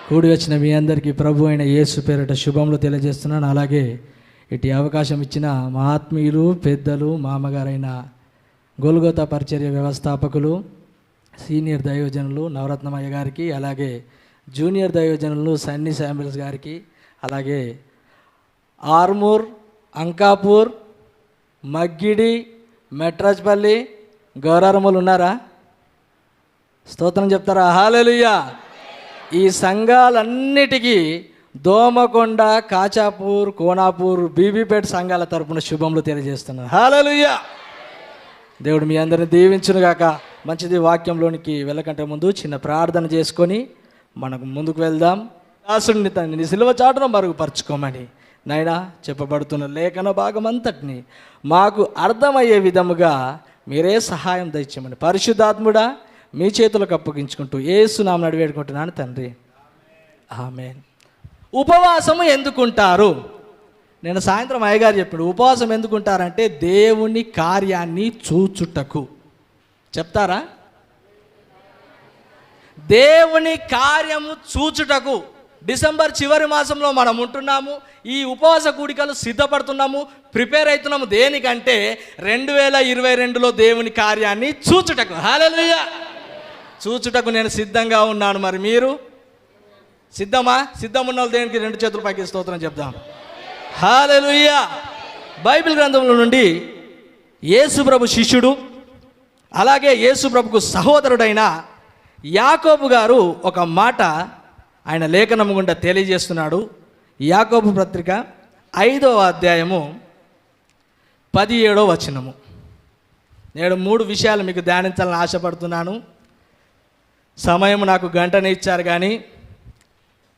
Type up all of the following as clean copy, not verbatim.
కూడి వచ్చిన మీ అందరికీ ప్రభు అయిన యేసు పేరిట శుభములు తెలియజేస్తున్నాను. అలాగే ఇటు అవకాశం ఇచ్చిన మా ఆత్మీయులు, పెద్దలు, మామగారైన గొల్గోతా పరిచర్య వ్యవస్థాపకులు, సీనియర్ దైవజనులు నవరత్నమయ్య గారికి, అలాగే జూనియర్ దైవజనులు సన్నీ శామ్యుల్స్ గారికి, అలాగే ఆర్మూర్, అంకాపూర్, మగ్గిడి, మెట్రాజ్పల్లి, గౌరారములు ఉన్నారా? స్తోత్రం చెప్తారా? హల్లెలూయా. ఈ సంఘాలన్నిటికీ దోమకొండ, కాచాపూర్, కోనాపూర్, బీబీపేట సంఘాల తరపున శుభములు తెలియజేస్తున్నాను. హల్లెలూయా. దేవుడు మీ అందరిని దీవించునుగాక. మంచిది. వాక్యంలోనికి వెళ్ళకంటే ముందు చిన్న ప్రార్థన చేసుకొని మనకు ముందుకు వెళ్దాం. దాసుడిని తనని సిలువ చాటున మరుగుపరుచుకోమని నాయనా చెప్పబడుతున్న లేఖన భాగం అంతటిని మాకు అర్థమయ్యే విధముగా మీరే సహాయం దయచేయమని పరిశుద్ధాత్ముడా మీ చేతులకు అప్పగించుకుంటూ యేసు నామమున వేడుకుంటున్నాను తండ్రి, ఆమేన్. ఉపవాసము ఎందుకుంటారు? నేను సాయంత్రం అయ్యగారు చెప్పాడు, ఉపవాసం ఎందుకుంటారంటే దేవుని కార్యాన్ని చూచుటకు. చెప్తారా? దేవుని కార్యము చూచుటకు. డిసెంబర్ చివరి మాసంలో మనం ఉంటున్నాము. ఈ ఉపవాస కూడికలు సిద్ధపడుతున్నాము, ప్రిపేర్ అవుతున్నాము. దేనికంటే 2022లో దేవుని కార్యాన్ని చూచుటకు. హల్లెలూయా. చూచుటకు నేను సిద్ధంగా ఉన్నాను. మరి మీరు సిద్ధమా? సిద్ధం ఉన్న వాళ్ళు దేనికి రెండు చేతులు పైకి స్తోత్రం చెప్దాం. హల్లెలూయా. బైబిల్ గ్రంథంలో నుండి యేసుప్రభు శిష్యుడు, అలాగే యేసుప్రభుకు సహోదరుడైన యాకోబు గారు ఒక మాట ఆయన లేఖనము గుండా తెలియజేస్తున్నాడు. యాకోబు పత్రిక 5వ అధ్యాయము 17వ వచనము. నేను 3 విషయాలు మీకు ధ్యానించాలని ఆశపడుతున్నాను. సమయం నాకు గంటనే ఇచ్చారు, కానీ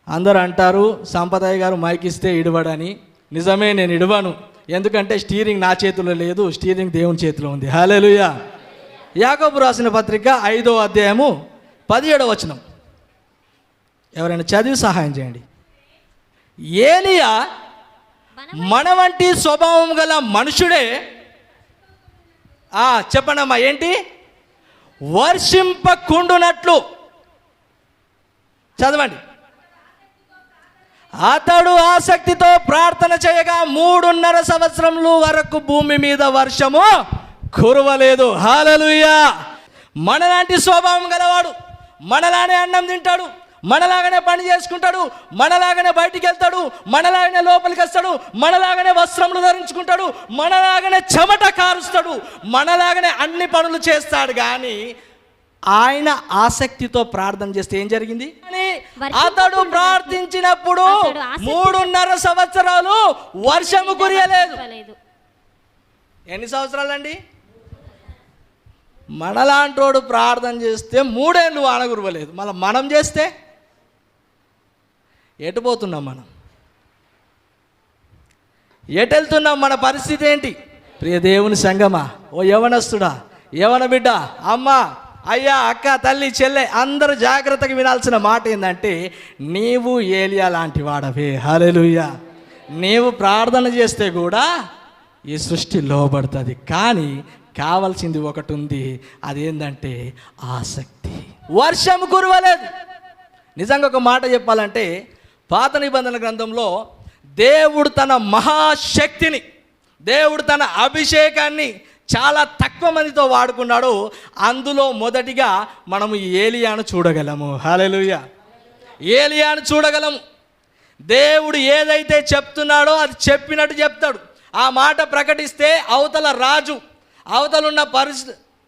అందరూ అంటారు సంపదయ్య గారు మైక్ ఇస్తే ఇడవడని. నిజమే, నేను ఇడవను. ఎందుకంటే స్టీరింగ్ నా చేతిలో లేదు, స్టీరింగ్ దేవుని చేతిలో ఉంది. హల్లెలూయా. యాకోబు రాసిన పత్రిక 5వ అధ్యాయము 17వ వచనం. ఎవరైనా చదివి సహాయం చేయండి. ఏలియా మన వంటి స్వభావం గల మనుషుడే. చెప్పండమ్మా, ఏంటి? వర్షింపకుండునట్లు. చదవండి. అతడు ఆసక్తితో ప్రార్థన చేయగా 3.5 సంవత్సరముల వరకు భూమి మీద వర్షము కురవలేదు. హల్లెలూయా. మనలాంటి స్వభావం గలవాడు, మనలానే అన్నం తింటాడు, మనలాగానే పని చేసుకుంటాడు, మనలాగానే బయటికి వెళ్తాడు, మనలాగానే లోపలికి వస్తాడు, మనలాగానే వస్త్రములు ధరించుకుంటాడు, మనలాగానే చెమట కారుస్తాడు, మనలాగానే అన్ని పనులు చేస్తాడు. కానీ ఆయన ఆసక్తితో ప్రార్థన చేస్తే ఏం జరిగింది? అతడు ప్రార్థించినప్పుడు 3.5 సంవత్సరాలు వర్షము కురియలేదు. ఎన్ని సంవత్సరాలండి? మనలాంటోడు ప్రార్థన చేస్తే 3 ఏళ్ళు వాన కురవలేదు. మళ్ళీ మనం చేస్తే ఎటు పోతున్నాం? మనం ఎటు వెళ్తున్నాం? మన పరిస్థితి ఏంటి? ప్రియ దేవుని సంగమా, ఓ యవనస్తుడా, యవన బిడ్డ, అమ్మ, అయ్యా, అక్క, తల్లి, చెల్లె, అందరూ జాగ్రత్తగా వినాల్సిన మాట ఏంటంటే, నీవు ఏలియా లాంటి వాడవే. హల్లెలూయా. నీవు ప్రార్థన చేస్తే కూడా ఈ సృష్టి లోబడుతుంది. కానీ కావాల్సింది ఒకటి ఉంది, అదేంటంటే ఆసక్తి. వర్షం కురవలేదు. నిజంగా ఒక మాట చెప్పాలంటే, పాత నిబంధన గ్రంథంలో దేవుడు తన మహాశక్తిని, దేవుడు తన అభిషేకాన్ని చాలా తక్కువ మందితో వాడుకున్నాడు. అందులో మొదటిగా మనము ఏలియాను చూడగలము. హల్లెలూయా. ఏలియాను చూడగలము. దేవుడు ఏదైతే చెప్తున్నాడో అది చెప్పినట్టు చెప్తాడు. ఆ మాట ప్రకటిస్తే అవతల రాజు, అవతలున్న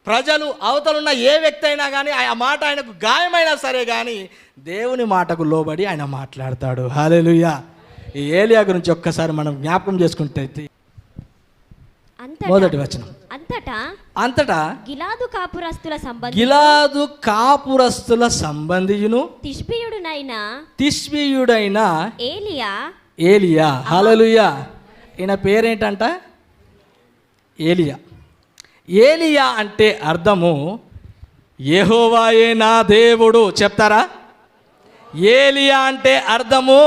ప్రజలు, అవతలున్న ఏ వ్యక్తి అయినా కానీ ఆ మాట ఆయనకు గాయమైనా సరే కానీ దేవుని మాటకు లోబడి ఆయన మాట్లాడతాడు. హల్లెలూయా. ఈ ఏలియా గురించి ఒక్కసారి మనం జ్ఞాపకం చేసుకుంటే, మొదటి వచనం. అంతటా గిలాదు కాపురస్తుల సంబంధియును తిష్బీయుడైన ఏలియా. హల్లెలూయా. ఈయన పేరేంటంట? ఏలియా. ఏలియా అంటే అర్థము యెహోవాయే నా దేవుడు. చెప్తారా? ఏలియా అంటే అర్థము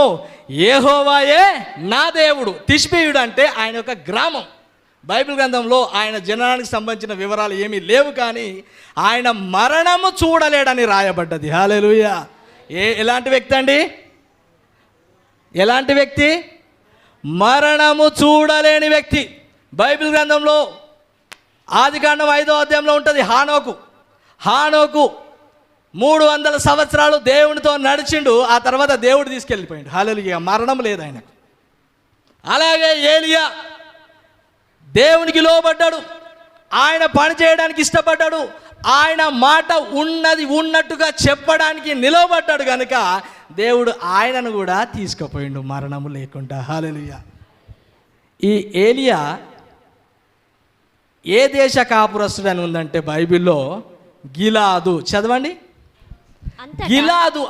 యెహోవాయే నా దేవుడు. తిష్బీయుడు అంటే ఆయన యొక్క గ్రామం. బైబిల్ గ్రంథంలో ఆయన జననానికి సంబంధించిన వివరాలు ఏమీ లేవు, కానీ ఆయన మరణము చూడలేడని రాయబడ్డది. హల్లెలూయా. ఎలాంటి వ్యక్తి అండి? ఎలాంటి వ్యక్తి? మరణము చూడలేని వ్యక్తి. బైబిల్ గ్రంథంలో ఆదికాండం 5వ అధ్యాయంలో ఉంటుంది. హానోకు 300 సంవత్సరాలు దేవునితో నడిచిండు. ఆ తర్వాత దేవుడు తీసుకెళ్ళిపోయిండు. హల్లెలూయా. మరణం లేదు ఆయనకు. అలాగే ఏలియా దేవునికి లోబడ్డాడు. ఆయన పని చేయడానికి ఇష్టపడ్డాడు. ఆయన మాట ఉన్నట్టుగా చెప్పడానికి నిలబడ్డాడు కనుక దేవుడు ఆయనను కూడా తీసుకుపోయిండు మరణము లేకుండా. హల్లెలూయా. ఈ ఏలియా ఏ దేశ కాపురస్తుడు అని ఉందంటే బైబిల్లో గిలాదు. చదవండి. గిలాదు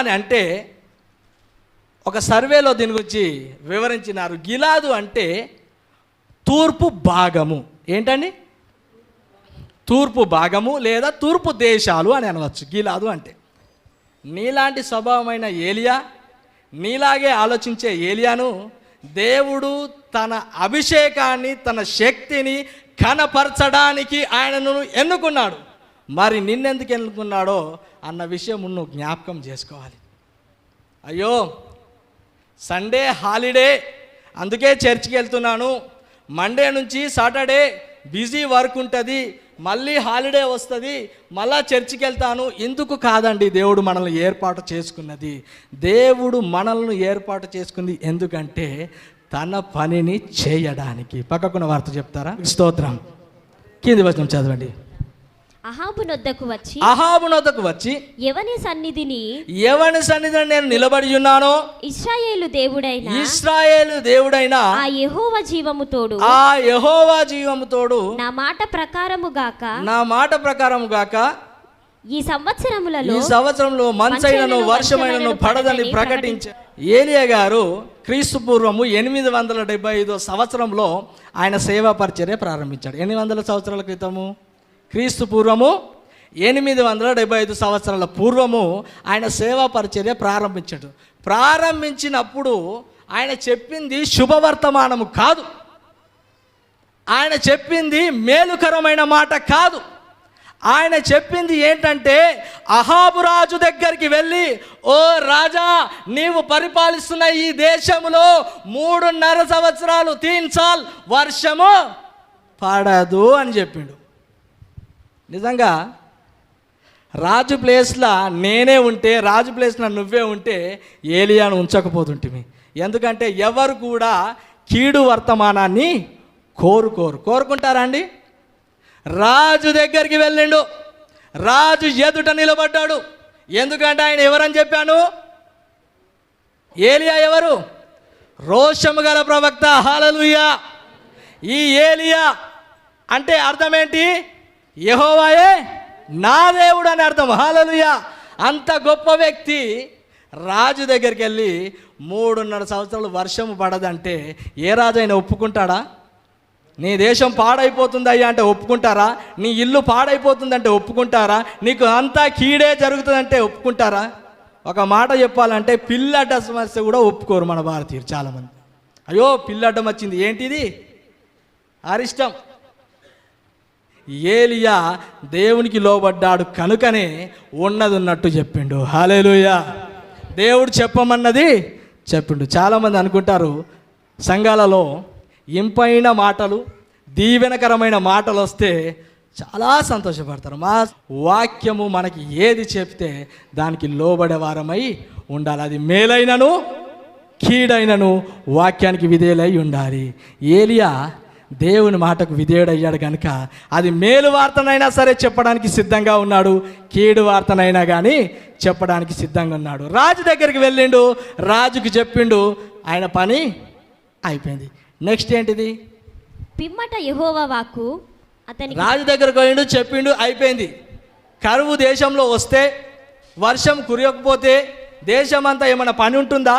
అని అంటే ఒక సర్వేలో దీని గురించి వివరించినారు. గిలాదు అంటే తూర్పు భాగము. ఏంటండి? తూర్పు భాగము లేదా తూర్పు దేశాలు అని అనవచ్చు. గిలాదు అంటే నీలాంటి స్వభావమైన ఏలియా, నీలాగే ఆలోచించే ఏలియాను దేవుడు తన అభిషేకాన్ని, తన శక్తిని కనపరచడానికి ఆయనను ఎన్నుకున్నాడు. మరి నిన్నెందుకు ఎన్నుకున్నాడో అన్న విషయం నువ్వు జ్ఞాపకం చేసుకోవాలి. అయ్యో సండే హాలిడే, అందుకే చర్చికి వెళ్తున్నాను. మండే నుంచి సాటర్డే బిజీ వర్క్ ఉంటుంది, మళ్ళీ హాలిడే వస్తుంది, మళ్ళా చర్చికి వెళ్తాను. ఎందుకు కాదండి దేవుడు మనల్ని ఏర్పాటు చేసుకున్నది. దేవుడు మనల్ని ఏర్పాటు చేసుకుంది ఎందుకంటే తన పనిని చేయడానికి. పక్కకున్న వార్త చెప్తారా? స్తోత్రం. కింది వచనం చదవండి. అహాబు నొద్దకు వచ్చి ఎవని సన్నిధిని నేను నిలబడి ఉన్నానో ఇశ్రాయేలు దేవుడైన ఆ యెహోవా జీవము తోడు నా మాట ప్రకారము గాక ఈ సంవత్సరములో మంచైనను వర్షమైనను పడదని ప్రకటించారు. ఏలియా గారు క్రీస్తు పూర్వము 875 సంవత్సరంలో ఆయన సేవా పరిచర్య ప్రారంభించాడు. 800 సంవత్సరాల క్రితము, క్రీస్తు పూర్వము 875 సంవత్సరాల పూర్వము ఆయన సేవా పరిచర్య ప్రారంభించాడు. ప్రారంభించినప్పుడు ఆయన చెప్పింది శుభవర్తమానము కాదు, ఆయన చెప్పింది మేలుకరమైన మాట కాదు. ఆయన చెప్పింది ఏంటంటే అహాబు రాజు దగ్గరికి వెళ్ళి, ఓ రాజా, నీవు పరిపాలిస్తున్న ఈ దేశంలో 3.5 సంవత్సరాలు 3 సాల్ వర్షము పడదు అని చెప్పిండు. నిజంగా రాజు ప్లేస్లో నేనే ఉంటే, రాజు ప్లేస్లో నువ్వే ఉంటే ఏలియాను ఉంచకపోతుంటిమి. ఎందుకంటే ఎవరు కూడా కీడు వర్తమానాన్ని కోరుకుంటారా అండి? రాజు దగ్గరికి వెళ్ళిండు, రాజు ఎదుట నిలబడ్డాడు. ఎందుకంటే ఆయన ఎవరని చెప్పాను? ఏలియా ఎవరు? రోషము గల ప్రవక్త. హల్లెలూయా. ఈ ఏలియా అంటే అర్థం ఏంటి? యెహోవాయే నా దేవుడు అని అర్థం. హల్లెలూయా. అంత గొప్ప వ్యక్తి రాజు దగ్గరికి వెళ్ళి 3.5 సంవత్సరాలు వర్షం పడదంటే ఏ రాజు అయినా ఒప్పుకుంటాడా? నీ దేశం పాడైపోతుందయ్యా అంటే ఒప్పుకుంటారా? నీ ఇల్లు పాడైపోతుందంటే ఒప్పుకుంటారా? నీకు అంతా కీడే జరుగుతుందంటే ఒప్పుకుంటారా? ఒక మాట చెప్పాలంటే పిల్లడ్డ సమస్య కూడా ఒప్పుకోరు మన భారతీయులు చాలామంది. అయ్యో పిల్లడ్డం వచ్చింది, ఏంటిది? అరిష్టం. ఏలియా దేవునికి లోబడ్డాడు కనుకనే ఉన్నది ఉన్నట్టు చెప్పిండు. హల్లెలూయా. దేవుడు చెప్పమన్నది చెప్పిండు. చాలామంది అనుకుంటారు సంఘాలలో ఇంపైన మాటలు, దీవెనకరమైన మాటలు వస్తే చాలా సంతోషపడతారు. మా వాక్యము మనకి ఏది చెప్తే దానికి లోబడే వారమై ఉండాలి. అది మేలైనను కీడైనను వాక్యానికి విధేయులై ఉండాలి. ఏలియా దేవుని మాటకు విధేయుడయ్యాడు కనుక అది మేలు వార్తనైనా సరే చెప్పడానికి సిద్ధంగా ఉన్నాడు, కీడు వార్తనైనా కానీ చెప్పడానికి సిద్ధంగా ఉన్నాడు. రాజు దగ్గరికి వెళ్ళిండు, రాజుకి చెప్పిండు, ఆయన పని అయిపోయింది. నెక్స్ట్ ఏంటిది? పిమ్మట యెహోవా వాక్కు అతనికి, రాజు దగ్గరకు పోయిండు, చెప్పిండు, అయిపోయింది. కరువు దేశంలో వస్తే, వర్షం కురియకపోతే దేశం అంతా ఏమైనా పని ఉంటుందా?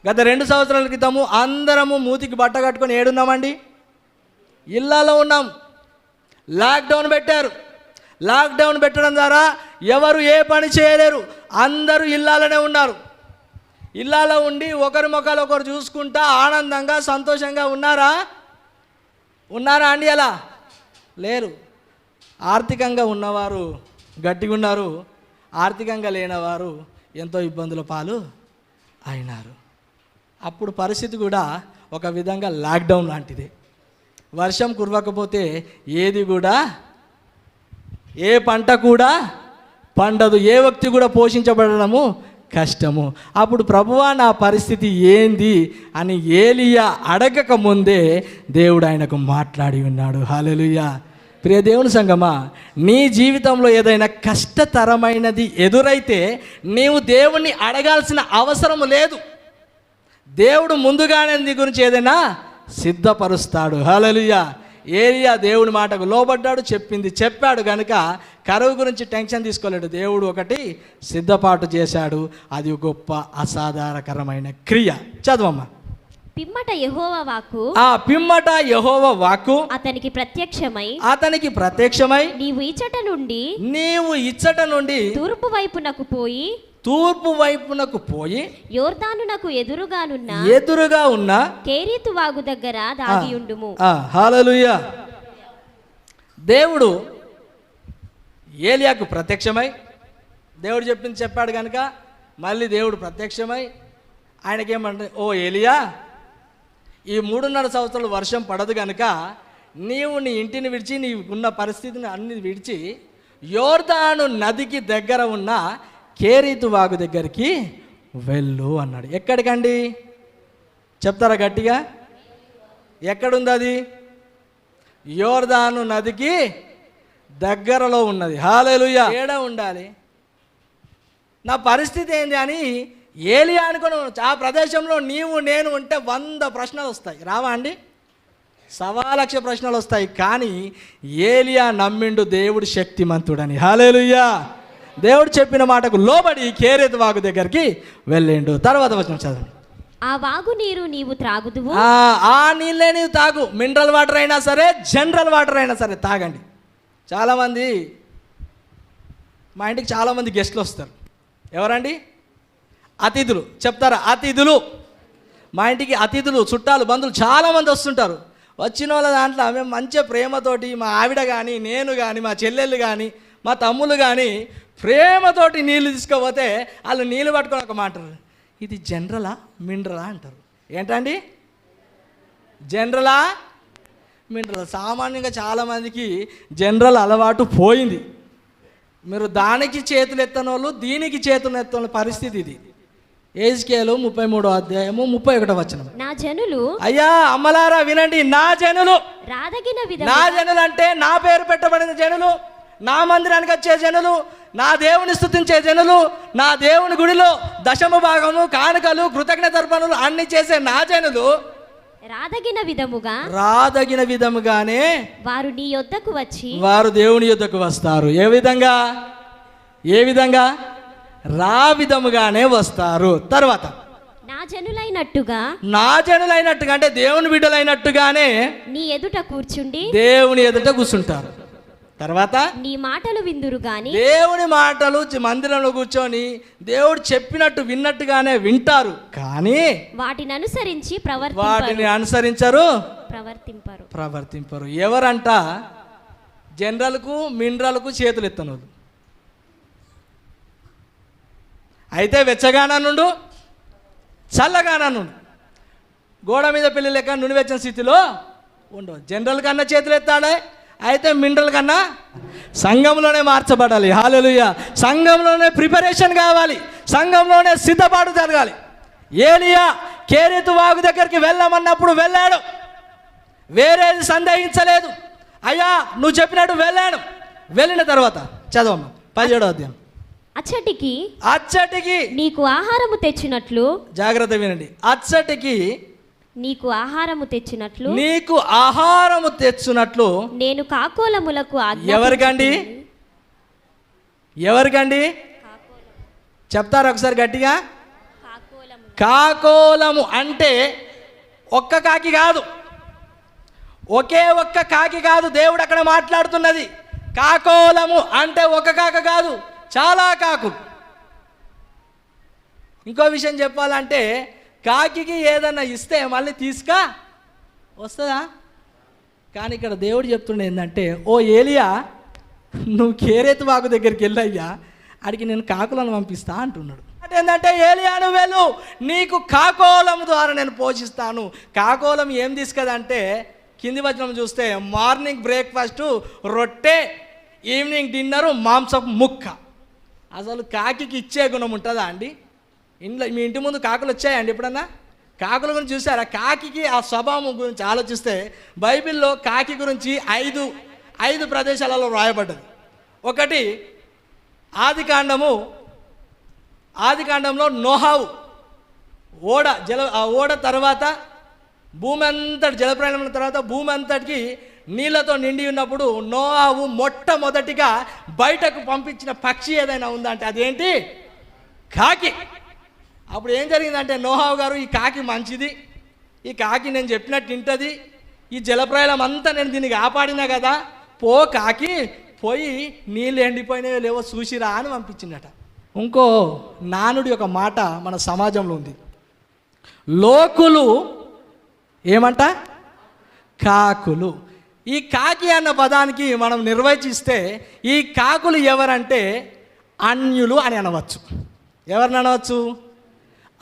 గత 2 సంవత్సరాల క్రితము అందరము మూతికి బట్ట కట్టుకొని ఏడున్నామండి? ఇళ్ళలో ఉన్నాం. లాక్డౌన్ పెట్టారు. లాక్డౌన్ పెట్టడం ద్వారా ఎవరు ఏ పని చేయలేరు, అందరూ ఇళ్ళలోనే ఉన్నారు. ఇళ్ళలో ఉండి ఒకరి ముఖాలు ఒకరు చూసుకుంటా ఆనందంగా సంతోషంగా ఉన్నారా అండి? అలా లేరు. ఆర్థికంగా ఉన్నవారు గట్టిగా ఉన్నారు, ఆర్థికంగా లేనివారు ఎంతో ఇబ్బందుల పాలు అయినారు. అప్పుడు పరిస్థితి కూడా ఒక విధంగా లాక్డౌన్ లాంటిదే. వర్షం కురవకపోతే ఏది కూడా, ఏ పంట కూడా పండదు, ఏ వ్యక్తి కూడా పోషించబడడము కష్టము. అప్పుడు ప్రభువా నా పరిస్థితి ఏంది అని ఏలియా అడగక ముందే దేవుడు ఆయనకు మాట్లాడి ఉన్నాడు. హల్లెలూయా. ప్రియ దేవుని సంగమా, నీ జీవితంలో ఏదైనా కష్టతరమైనది ఎదురైతే నీవు దేవుణ్ణి అడగాల్సిన అవసరం లేదు. దేవుడు ముందుగానే నీ గురించి ఏదైనా సిద్ధపరుస్తాడు. హల్లెలూయా. ఏలియా దేవుడి మాటకు లోబడ్డాడు, చెప్పింది చెప్పాడు కనుక కరువు గురించి టెన్షన్ తీసుకోలేడు. దేవుడు ఒకటి సిద్ధపాటు చేశాడు. అది గొప్ప అసాధారణకరమైన క్రియ. చదవమ్మా. పిమ్మట యెహోవా వాక్కు, పిమ్మట యెహోవా వాక్కు అతనికి ప్రత్యక్షమై నీవు ఇచ్చట నుండి తూర్పు వైపునకు పోయి యోర్దానునకు ఎదురుగా ఉన్న కేరీతు వాగు దగ్గర దాగియుండుము. హల్లెలూయా. దేవుడు ఏలియాకు ప్రత్యక్షమై దేవుడు చెప్పింది చెప్పాడు కనుక మళ్ళీ దేవుడు ప్రత్యక్షమై ఆయనకేమంటే, ఓ ఏలియా, ఈ 3.5 సంవత్సరాలు వర్షం పడదు కనుక నీవు నీ ఇంటిని విడిచి, నీకున్న పరిస్థితిని అన్ని విడిచి యోర్దాను నదికి దగ్గర ఉన్న కేరీతు వాగు దగ్గరికి వెళ్ళు అన్నాడు. ఎక్కడికండి చెప్తారా గట్టిగా? ఎక్కడుంది అది? యోర్దాను నదికి దగ్గరలో ఉన్నది. హల్లెలూయా. ఏడ ఉండాలి? నా పరిస్థితి ఏంది అని ఏలియా అనుకుని ఆ ప్రదేశంలో నీవు నేను ఉంటే 100 ప్రశ్నలు వస్తాయి. రావా అండి? 1,00,000 ప్రశ్నలు వస్తాయి. కానీ ఏలియా నమ్మిండు దేవుడు శక్తిమంతుడని. హల్లెలూయా. దేవుడు చెప్పిన మాటకు లోబడి కేరీతు వాగు దగ్గరికి వెళ్ళిండు. తర్వాత వచనం చదవండి. ఆ వాగు నీరు నీవు త్రాగుదువు. ఆ నీళ్ళే నీవు తాగు. మినరల్ వాటర్ అయినా సరే, జనరల్ వాటర్ అయినా సరే తాగండి. చాలామంది మా ఇంటికి చాలామంది గెస్ట్లు వస్తారు. ఎవరండి? అతిథులు. చెప్తారా? అతిథులు. మా ఇంటికి అతిథులు, చుట్టాలు, బంధువులు చాలామంది వస్తుంటారు. వచ్చిన వాళ్ళ దాంట్లో మేము మంచిగా ప్రేమతోటి, మా ఆవిడ కానీ, నేను కానీ, మా చెల్లెళ్ళు కానీ, మా తమ్ముళ్ళు కానీ ప్రేమతోటి నీళ్ళు తీసుకుపోతే వాళ్ళు నీళ్ళు పట్టుకొని ఒక మాట, ఇది జనరలా మినరలా అంటారు. ఏంటండి? జనరలా మినరల్? సామాన్యంగా చాలామందికి జనరల్ అలవాటు పోయింది. మీరు దానికి చేతులు ఎత్తని వాళ్ళు, దీనికి చేతులు ఎత్తని పరిస్థితి ఇది. ఎహెజ్కేలు 33వ అధ్యాయము 31వ వచనం. నా జనులు, అయ్యా అమ్మలారా వినండి, నా జనులు. నా జనులు అంటే నా పేరు పెట్టబడిన జనులు, నా మందిరానికి వచ్చే జనులు, నా దేవుని స్తుతించే జనులు, నా దేవుని గుడిలో దశమ భాగము, కానుకలు, కృతజ్ఞత అర్పణలు అన్ని చేసే నా జనులు రాదగిన విధముగానే వారు నీ యొద్దకు వచ్చి, వారు దేవుని యొద్దకు వస్తారు. ఏ విధంగా? రా విధముగానే వస్తారు. తర్వాత నా జనులైనట్టుగా అంటే దేవుని బిడ్డలైనట్టుగానే నీ ఎదుట కూర్చుండి దేవుని ఎదుట కూర్చుంటారు. తర్వాత నీ మాటలు విందురు గాని, దేవుని మాటలు మందిరంలో కూర్చొని దేవుడు చెప్పినట్టు విన్నట్టుగానే వింటారు, కానీ వాటిని అనుసరించరు, ప్రవర్తింపరు. ఎవరంట? జనరల్కు మినరల్కు చేతులు ఎత్తనోళ్ళు. అయితే వెచ్చగానా నుండు, చల్లగానా నుండు, గోడ మీద పెళ్లి లెక్క నూనె వెచ్చని స్థితిలో ఉండవు. జనరల్ కన్నా చేతులు ఎత్తాడే, అయితే మినరల్ కన్నా సంఘంలోనే మార్చబడాలి. హల్లెలూయా. సంఘంలోనే ప్రిపరేషన్ కావాలి, సంఘంలోనే సిద్ధపాటు జరగాలి. ఏలియా కేరీతు వాగు దగ్గరికి వెళ్ళమన్నప్పుడు వెళ్ళాడు, వేరేది సందేహించలేదు. అయ్యా నువ్వు చెప్పినట్టు వెళ్ళాను. వెళ్ళిన తర్వాత చదవమ్మా 17వ అధ్యాయం. అచ్చటికి నీకు ఆహారము తెచ్చినట్లు, జాగ్రత్త వినండి, అచ్చటికి నీకు ఆహారము తెచ్చునట్లు నేను కాకోలములకు ఎవరికండి చెప్తారు ఒకసారి గట్టిగా? కాకోలము అంటే ఒక్క కాకి కాదు, ఒకే ఒక్క కాకి కాదు దేవుడు అక్కడ మాట్లాడుతున్నది. కాకోలము అంటే ఒక కాక కాదు, చాలా కాకులు. ఇంకో విషయం చెప్పాలంటే కాకికి ఏదన్నా ఇస్తే మళ్ళీ వస్తుందా? కానీ ఇక్కడ దేవుడు చెప్తుండే ఏంటంటే, ఓ ఏలియా నువ్వు కేరీతు వాగు దగ్గరికి వెళ్ళయ్యా, అడిగి నేను కాకులను పంపిస్తా అంటున్నాడు. ఏంటంటే ఏలియాను వెళ్ళు, నీకు కాకోలం ద్వారా నేను పోషిస్తాను. కాకోలం ఏం తీసుకదంటే కింది వచనం చూస్తే మార్నింగ్ బ్రేక్ఫాస్ట్ రొట్టె, ఈవినింగ్ డిన్నరు మాంసపు ముక్క. అసలు కాకి ఇచ్చే గుణం ఉంటుందా అండి? ఇంట్లో మీ ఇంటి ముందు కాకులు వచ్చాయండి ఎప్పుడన్నా? కాకుల గురించి చూసారా? కాకి ఆ స్వభావం గురించి ఆలోచిస్తే బైబిల్లో కాకి గురించి ఐదు ప్రదేశాలలో వ్రాయబడ్డది. ఒకటి ఆదికాండంలో నోహావు ఓడ తర్వాత భూమి అంతటి జలప్రయాణం తర్వాత భూమి అంతటికి నీళ్ళతో నిండి ఉన్నప్పుడు నోహావు మొట్టమొదటిగా బయటకు పంపించిన పక్షి ఏదైనా ఉందంటే అదేంటి? కాకి. అప్పుడు ఏం జరిగిందంటే నోహావు గారు, ఈ కాకి మంచిది, ఈ కాకి నేను చెప్పినట్టు వింటుంది, ఈ జలప్రయాణం అంతా నేను దీన్ని కాపాడినా కదా, పో కాకి పోయి నీళ్ళు ఎండిపోయినాయో లేవో చూసిరా అని పంపించిందట. ఇంకో నానుడి ఒక మాట మన సమాజంలో ఉంది. లోకులు ఏమంట? కాకులు. ఈ కాకి అన్న పదానికి మనం నిర్వచిస్తే ఈ కాకులు ఎవరంటే అన్యులు అని అనవచ్చు. ఎవరిని అనవచ్చు?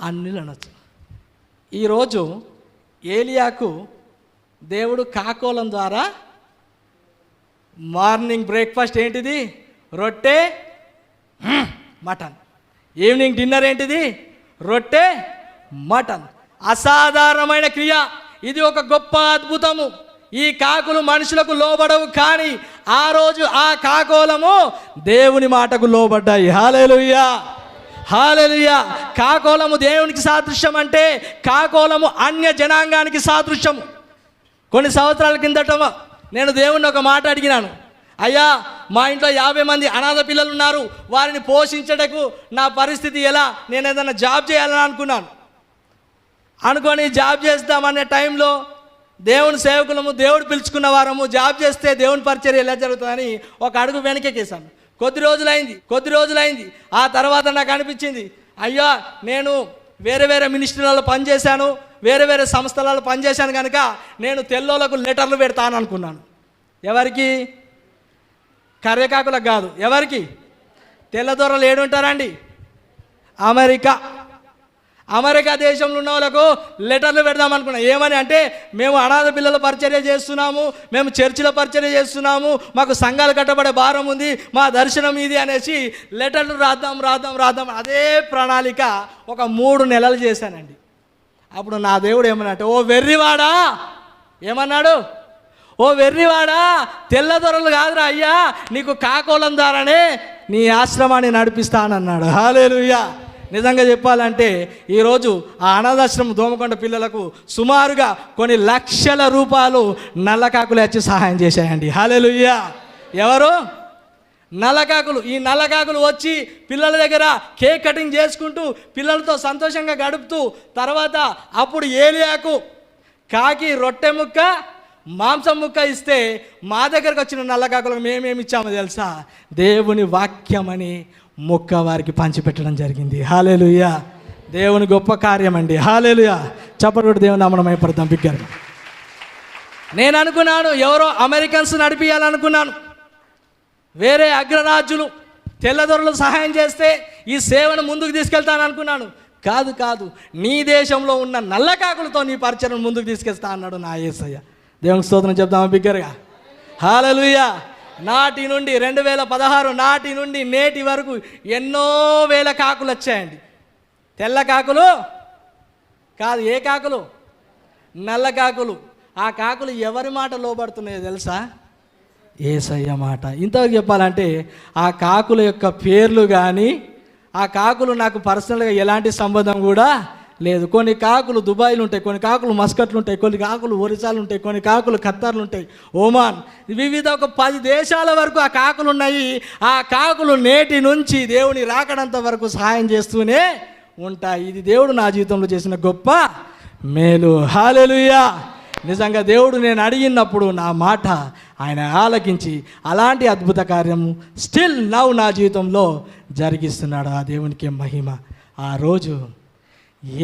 అన్యులు అనవచ్చు. ఈరోజు ఏలియాకు దేవుడు కాకోలం ద్వారా మార్నింగ్ బ్రేక్ఫాస్ట్ ఏంటిది? రొట్టె మటన్. ఈవినింగ్ డిన్నర్ ఏంటిది? రొట్టె మటన్. అసాధారణమైన క్రియ ఇది, ఒక గొప్ప అద్భుతము. ఈ కాకులు మనుషులకు లోబడవు, కానీ ఆ రోజు ఆ కాకోలము దేవుని మాటకు లోబడ్డాయి. హల్లెలూయా, హల్లెలూయా. కాకోలము దేవునికి సాదృశ్యం అంటే కాకోలము అన్య జనాంగానికి సాదృశ్యము. కొన్ని సంవత్సరాల కిందట నేను దేవుణ్ణి ఒక మాట అడిగినాను, అయ్యా మా ఇంట్లో 50 మంది అనాథ పిల్లలు ఉన్నారు, వారిని పోషించటకు నా పరిస్థితి ఎలా? నేను ఏదైనా జాబ్ చేయాలని అనుకొని జాబ్ చేద్దామనే టైంలో దేవుని సేవకులము, దేవుడు పిలుచుకున్న వారము జాబ్ చేస్తే దేవుని పరిచర్య ఎలా జరుగుతుందని ఒక అడుగు వెనకేసాను. కొద్ది రోజులైంది. ఆ తర్వాత నాకు అనిపించింది, అయ్యా నేను వేరే మినిస్ట్రీలలో పనిచేశాను, వేరే సంస్థలలో పనిచేశాను కనుక నేను తెల్లోలకు లెటర్లు పెడతాను అనుకున్నాను. ఎవరికి? కర్రెకాకులకు కాదు. ఎవరికి? తెల్లదొరలు ఏడుంటారండి? అమెరికా దేశంలో ఉన్న వాళ్ళకు లెటర్లు పెడదాం అనుకున్నాం. ఏమని అంటే, మేము అనాథ పిల్లల పరిచర్య చేస్తున్నాము, మేము చర్చిల పరిచర్య చేస్తున్నాము, మాకు సంఘాలు కట్టబడే భారం ఉంది, మా దర్శనం ఇది అనేసి లెటర్లు రాద్దాం. అదే ప్రణాళిక ఒక 3 నెలలు చేశానండి. అప్పుడు నా దేవుడు ఏమన్నాడు? ఓ వెర్రివాడా, ఏమన్నాడు? ఓ వెర్రివాడా, తెల్లదొరలు కాదురా అయ్యా, నీకు కాకోలం ద్వారానే నీ ఆశ్రమాన్ని నడిపిస్తానన్నాడు. హల్లెలూయా. నిజంగా చెప్పాలంటే ఈరోజు ఆ అనాథాశ్రమం దోమకొండ పిల్లలకు సుమారుగా కొన్ని లక్షల రూపాయలు నల్లకాకులు వచ్చి సహాయం చేశాయండి. హల్లెలూయా. ఎవరు? నల్లకాకులు. ఈ నల్లకాకులు వచ్చి పిల్లల దగ్గర కేక్ కటింగ్ చేసుకుంటూ పిల్లలతో సంతోషంగా గడుపుతూ, తర్వాత అప్పుడు ఏలియాకు కాకి రొట్టె ముక్క మాంసం ముక్క ఇస్తే మా దగ్గరకు వచ్చిన నల్లకాకులకు మేమేమి ఇచ్చామో తెలుసా? దేవుని వాక్యమని ముక్క వారికి పంచిపెట్టడం జరిగింది. హల్లెలూయా. దేవుని గొప్ప కార్యం అండి. హల్లెలూయా. చప్పట్లు దేవుని నామమున మహిమపడదాం బిగ్గరగా. నేను అనుకున్నాను ఎవరో అమెరికన్స్ నడిపియాలనుకున్నాను, వేరే అగ్రరాజ్యులు తెల్లదొరలు సహాయం చేస్తే ఈ సేవను ముందుకు తీసుకెళ్తాను అనుకున్నాను. కాదు, నీ దేశంలో ఉన్న నల్లకాకులతో నీ పరిచయం ముందుకు తీసుకెళ్తా అన్నాడు నా యేసయ్య. దేవునికి స్తోత్రం చెప్తాము బిగ్గరగా. హల్లెలూయా. నాటి నుండి 2016 నాటి నుండి నేటి వరకు ఎన్నో వేల కాకులు వచ్చాయండి. తెల్ల కాకులు కాదు, ఏ కాకులు? నల్ల కాకులు. ఆ కాకులు ఎవరి మాట లోబడుతున్నాయో తెలుసా? యేసయ్య మాట. ఇంతవరకు చెప్పాలంటే ఆ కాకుల యొక్క పేర్లు కానీ, ఆ కాకులు నాకు పర్సనల్గా ఎలాంటి సంబంధం కూడా లేదు. కొన్ని కాకులు దుబాయ్లు ఉంటాయి, కొన్ని కాకులు మస్కట్లు ఉంటాయి, కొన్ని కాకులు ఒరిస్సాలు ఉంటాయి, కొన్ని కాకులు ఖత్తర్లు ఉంటాయి, ఓమాన్, వివిధ ఒక 10 దేశాల వరకు ఆ కాకులు ఉన్నాయి. ఆ కాకులు నేటి నుంచి దేవుని రాకడంత వరకు సహాయం చేస్తూనే ఉంటాయి. ఇది దేవుడు నా జీవితంలో చేసిన గొప్ప మేలు. హల్లెలూయా. నిజంగా దేవుడు నేను అడిగినప్పుడు నా మాట ఆయన ఆలకించి అలాంటి అద్భుత కార్యము స్టిల్ నౌ నా జీవితంలో జరిగిస్తున్నాడు. ఆ దేవునికి మహిమ. ఆ రోజు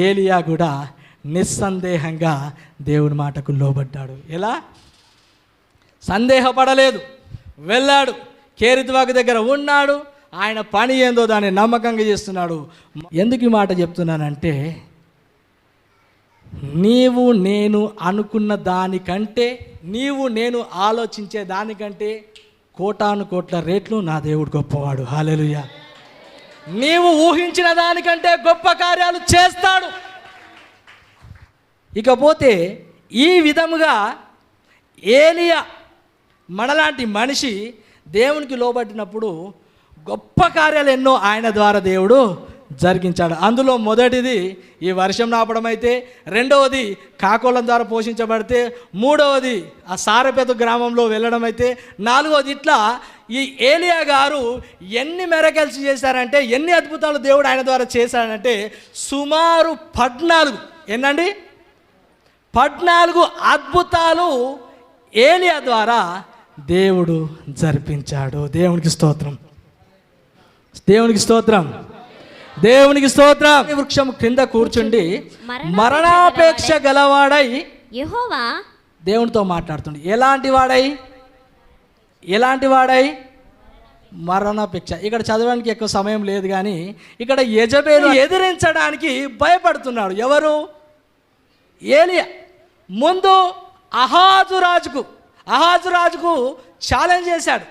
ఏలియా కూడా నిస్సందేహంగా దేవుని మాటకు లోబడ్డాడు. ఎలా? సందేహపడలేదు, వెళ్ళాడు, కేరితువాకు దగ్గర ఉన్నాడు. ఆయన పని ఏందో దాన్ని నమ్మకంగా చేస్తున్నాడు. ఎందుకు ఈ మాట చెప్తున్నానంటే, నీవు నేను అనుకున్న దానికంటే, నీవు నేను ఆలోచించే దానికంటే కోటాను కోట్ల రేట్లు నా దేవుడు గొప్పవాడు. హల్లెలూయా. నీవు ఊహించిన దానికంటే గొప్ప కార్యాలు చేస్తాడు. ఇకపోతే ఈ విధముగా ఏలియా మనలాంటి మనిషి దేవునికి లోబడినప్పుడు గొప్ప కార్యాలు ఎన్నో ఆయన ద్వారా దేవుడు జరిగించాడు. అందులో మొదటిది ఈ వర్షం నాపడం అయితే, రెండవది కాకోలం ద్వారా పోషించబడితే, మూడవది ఆ సారెపేత గ్రామంలో వెళ్ళడం అయితే, నాలుగవది ఇట్లా ఈ ఏలియా గారు ఎన్ని మెరకల్స్ చేశారంటే, ఎన్ని అద్భుతాలు దేవుడు ఆయన ద్వారా చేశాడంటే సుమారు 14 ఎన్నండి 14 అద్భుతాలు ఏలియా ద్వారా దేవుడు జరిపించాడు. దేవునికి స్తోత్రం, దేవునికి స్తోత్రం, దేవునికి స్తోత్రం. వృక్షం క్రింద కూర్చుండి మరణాపేక్ష గలవాడై యెహోవా దేవునితో మాట్లాడుతుండే. ఎలాంటి వాడై మరణాపేక్ష. ఇక్కడ చదవడానికి ఎక్కువ సమయం లేదు, కానీ ఇక్కడ యెజబేలు ఎదిరించడానికి భయపడుతున్నాడు. ఎవరు? ఏలియా. ముందు అహాజు రాజుకు ఛాలెంజ్ చేశాడు.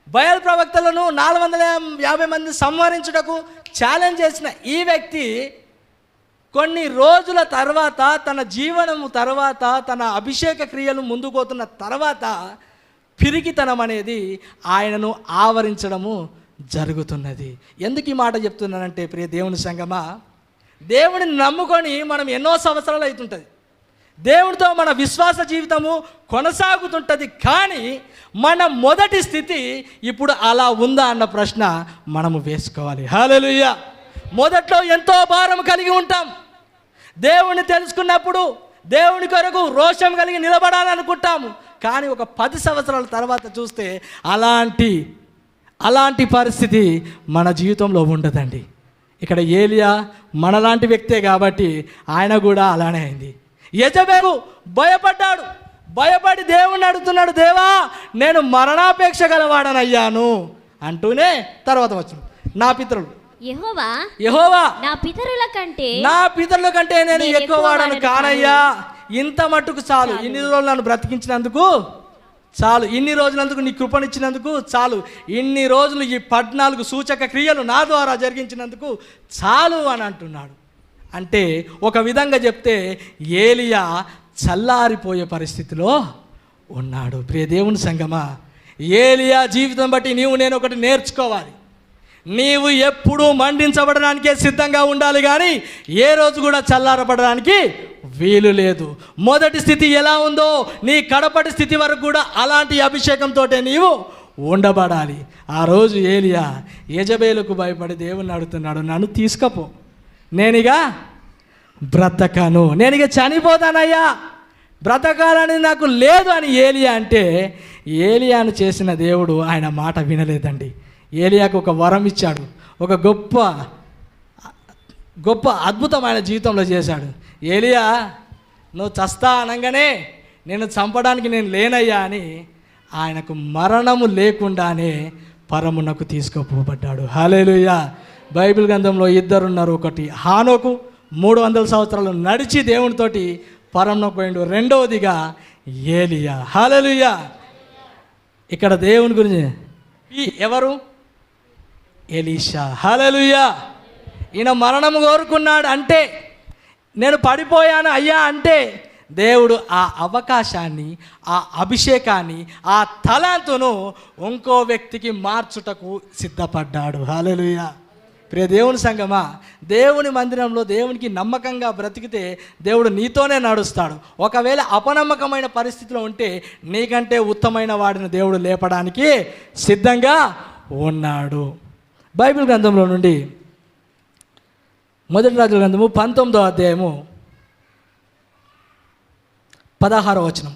బయలు ప్రవక్తలను 450 మంది సంహరించుటకు ఛాలెంజ్ చేసిన ఈ వ్యక్తి కొన్ని రోజుల తర్వాత, తన జీవనము తర్వాత, తన అభిషేక క్రియలు ముందుకు పోతున్న తర్వాత పిరికితనం అనేది ఆయనను ఆవరించడము జరుగుతున్నది. ఎందుకు ఈ మాట చెప్తున్నానంటే, ప్రియ దేవుని సంగమా, దేవుడిని నమ్ముకొని మనం ఎన్నో సంవత్సరాలు అవుతుంటుంది, దేవుడితో మన విశ్వాస జీవితము కొనసాగుతుంటుంది. కానీ మన మొదటి స్థితి ఇప్పుడు అలా ఉందా అన్న ప్రశ్న మనము వేసుకోవాలి. హల్లెలూయా. మొదట్లో ఎంతో భారం కలిగి ఉంటాం. దేవుణ్ణి తెలుసుకున్నప్పుడు దేవుని కొరకు రోషం కలిగి నిలబడాలనుకుంటాము. కానీ ఒక 10 సంవత్సరాల తర్వాత చూస్తే అలాంటి పరిస్థితి మన జీవితంలో ఉండదండి. ఇక్కడ ఏలియా మనలాంటి వ్యక్తే కాబట్టి ఆయన కూడా అలానే అయింది. యెజబేలు భయపడి దేవుణ్ణి అడుగుతున్నాడు, దేవా నేను మరణాపేక్ష గలవాడనయ్యాను అంటూనే తర్వాత వచ్చింది, నా పితరులు యెహోవా నా పితరుల కంటే నేను ఎక్కువ వాడను కానయ్యా. ఇంత మట్టుకు చాలు. ఇన్ని రోజులు నన్ను బ్రతికించినందుకు చాలు, ఇన్ని రోజులందుకు నీ కృపనిచ్చినందుకు చాలు, ఇన్ని రోజులు ఈ 14 సూచక క్రియలు నా ద్వారా జరిగించినందుకు చాలు అని అంటున్నాడు. అంటే ఒక విధంగా చెప్తే ఏలియా చల్లారిపోయే పరిస్థితిలో ఉన్నాడు. ప్రియ దేవుని సంగమా, ఏలియా జీవితం బట్టి నేను ఒకటి నేర్చుకోవాలి. నీవు ఎప్పుడూ మండించబడడానికే సిద్ధంగా ఉండాలి, కానీ ఏ రోజు కూడా చల్లారబడడానికి వీలు లేదు. మొదటి స్థితి ఎలా ఉందో నీ కడపటి స్థితి వరకు కూడా అలాంటి అభిషేకంతో నీవు ఉండబడాలి. ఆ రోజు ఏలియా యెజబేలుకు భయపడి దేవుణ్ణి అడుగుతున్నాడు, నన్ను తీసుకపో, నేనిగా బ్రతకను, నేనిగా చనిపోతానయ్యా, బ్రతకాలని నాకు లేదు అని ఏలియా అంటే, ఏలియాను చేసిన దేవుడు ఆయన మాట వినలేదండి. ఏలియాకు ఒక వరం ఇచ్చాడు, ఒక గొప్ప అద్భుతం ఆయన జీవితంలో చేశాడు. ఏలియా నువ్వు చస్తా అనగానే నేను చంపడానికి నేను లేనయ్యా అని ఆయనకు మరణము లేకుండానే పరమునకు తీసుకుపోబడ్డాడు. హల్లెలూయా. బైబిల్ గ్రంథంలో 2 ఉన్నారు. ఒకటి హానోకు 300 సంవత్సరాలు నడిచి దేవునితోటి పరమునకు పోయిండు. రెండవదిగా ఏలియా. హల్లెలూయా. ఇక్కడ దేవుని గురించి ఎవరు? ఎలీషా. హల్లెలూయా. ఈయన మరణము కోరుకున్నాడు అంటే, నేను పడిపోయాను అయ్యా అంటే, దేవుడు ఆ అవకాశాన్ని, ఆ అభిషేకాన్ని, ఆ తలాంతును ఇంకో వ్యక్తికి మార్చుటకు సిద్ధపడ్డాడు. హల్లెలూయా. ప్రియ దేవుని సంగమా, దేవుని మందిరంలో దేవునికి నమ్మకంగా బ్రతికితే దేవుడు నీతోనే నడుస్తాడు. ఒకవేళ అపనమ్మకమైన పరిస్థితిలో ఉంటే నీకంటే ఉత్తమైన వాడిని దేవుడు లేపడానికి సిద్ధంగా ఉన్నాడు. బైబిల్ గ్రంథంలో నుండి 1 రాజుల గ్రంథము 19వ అధ్యాయము 16వ వచనం.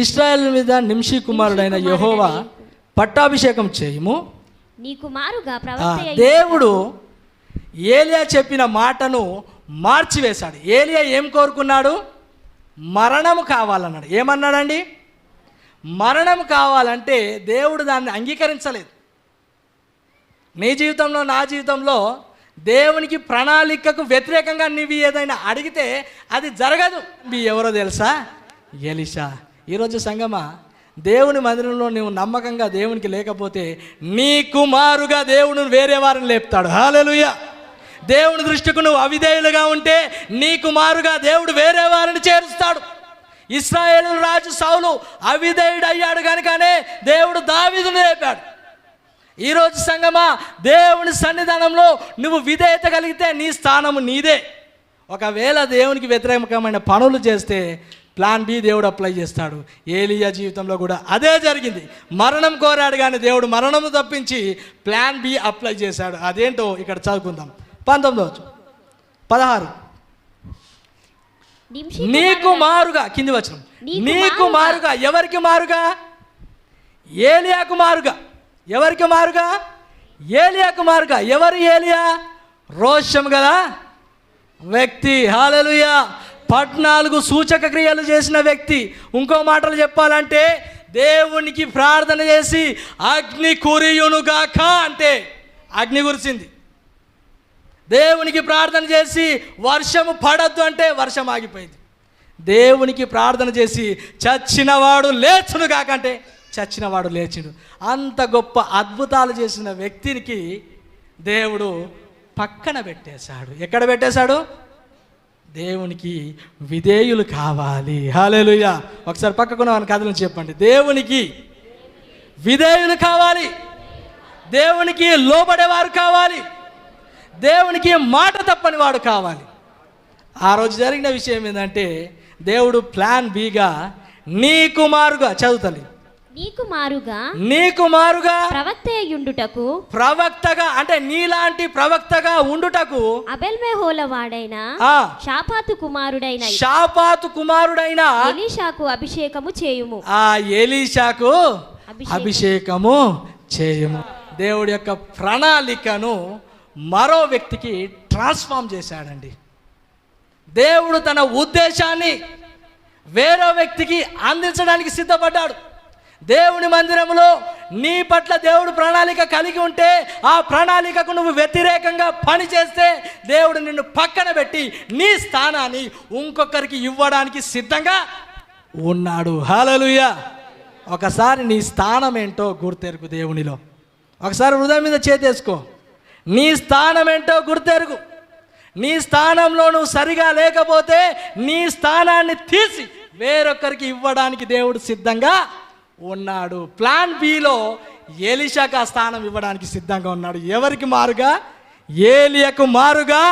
ఇశ్రాయేలు మీద నింషి కుమారుడైన యెహోవా పట్టాభిషేకం చేయము. దేవుడు ఏలియా చెప్పిన మాటను మార్చివేశాడు. ఏలియా ఏం కోరుకున్నాడు? మరణము కావాలన్నాడు. ఏమన్నాడండి? మరణం కావాలంటే దేవుడు దాన్ని అంగీకరించలేదు. నీ జీవితంలో, నా జీవితంలో దేవునికి ప్రణాళికకు వ్యతిరేకంగా నీవు ఏదైనా అడిగితే అది జరగదు. ఎవరో తెలుసా? ఎలీషా. ఈరోజు సంగమా, దేవుని మందిరంలో నువ్వు నమ్మకంగా దేవునికి లేకపోతే నీ కుమారుగా దేవుడు వేరే వారిని లేపుతాడు. హల్లెలూయా. దేవుని దృష్టికి నువ్వు అవిధేయులుగా ఉంటే నీ కుమారుగా దేవుడు వేరే వారిని చేరుస్తాడు. ఇశ్రాయేలు రాజు సౌలు అవిధేయుడు అయ్యాడు కనుకనే దేవుడు దావీదును లేపాడు. ఈరోజు సంగమా, దేవుని సన్నిధానంలో నువ్వు విధేయత కలిగితే నీ స్థానము నీదే. ఒకవేళ దేవునికి వ్యతిరేకమైన పనులు చేస్తే ప్లాన్ బి దేవుడు అప్లై చేస్తాడు. ఏలియా జీవితంలో కూడా అదే జరిగింది. మరణం కోరాడు కానీ దేవుడు మరణము తప్పించి ప్లాన్ బి అప్లై చేశాడు. అదేంటో ఇక్కడ చదువుకుందాం. 19:16 నీకు మారుగా, కింది వచనం, నీకు మారుగా. ఎవరికి మారుగా? ఏలియాకు మారుగా. ఎవరికి మారుగా? ఏలియాకు మారుగా. ఎవరు ఏలియా? రోషం గల వ్యక్తి. హల్లెలూయా. 14 సూచక క్రియలు చేసిన వ్యక్తి. ఇంకో మాటలు చెప్పాలంటే దేవునికి ప్రార్థన చేసి అగ్ని కురియునుగాక అంటే అగ్ని కురిసింది. దేవునికి ప్రార్థన చేసి వర్షము పడద్దు అంటే వర్షం ఆగిపోయింది. దేవునికి ప్రార్థన చేసి చచ్చినవాడు లేచును కాకంటే చచ్చినవాడు లేచిండు. అంత గొప్ప అద్భుతాలు చేసిన వ్యక్తికి దేవుడు పక్కన పెట్టేశాడు. ఎక్కడ పెట్టేశాడు? దేవునికి విధేయులు కావాలి. హల్లెలూయా. ఒకసారి పక్కకున్న వాని కథలను చెప్పండి. దేవునికి విధేయులు కావాలి, దేవునికి లోబడేవారు కావాలి, దేవునికి మాట తప్పని వాడు కావాలి. ఆ రోజు జరిగిన విషయం ఏంటంటే దేవుడు ప్లాన్ బిగా నీకు మారుగా, చదువుతలే, నీకు మారుగా ప్రవక్తగా అంటే నీలాంటి ప్రవక్తగా ఉండుటకు అబెల్మెహోల వాడైన షాపాతు కుమారుడైన ఎలీషాకు అభిషేకము చేయుము. ఎలీషాకు అభిషేకము చేయుము. దేవుడి యొక్క ప్రణాళికను మరో వ్యక్తికి ట్రాన్స్ఫార్మ్ చేశాడండి. దేవుడు తన ఉద్దేశాన్ని వేరే వ్యక్తికి అందించడానికి సిద్ధపడ్డాడు. దేవుని మందిరంలో నీ పట్ల దేవుడు ప్రణాళిక కలిగి ఉంటే ఆ ప్రణాళికకు నువ్వు వ్యతిరేకంగా పని చేస్తే దేవుడు నిన్ను పక్కన పెట్టి నీ స్థానాన్ని ఇంకొకరికి ఇవ్వడానికి సిద్ధంగా ఉన్నాడు. హల్లెలూయా. ఒకసారి నీ స్థానం ఏంటో గుర్తెరుగు. దేవునిలో ఒకసారి హృదయం మీద చేతేసుకో. నీ స్థానం ఏంటో గుర్తెరుగు. నీ స్థానంలో నువ్వు సరిగా లేకపోతే నీ స్థానాన్ని తీసి వేరొకరికి ఇవ్వడానికి దేవుడు సిద్ధంగా ఉన్నాడు. ప్లాన్ బిలో ఎలీషాకు ఆ స్థానం ఇవ్వడానికి సిద్ధంగా ఉన్నాడు. ఎవరికి మారుగా? ఏలియాకు మారుగా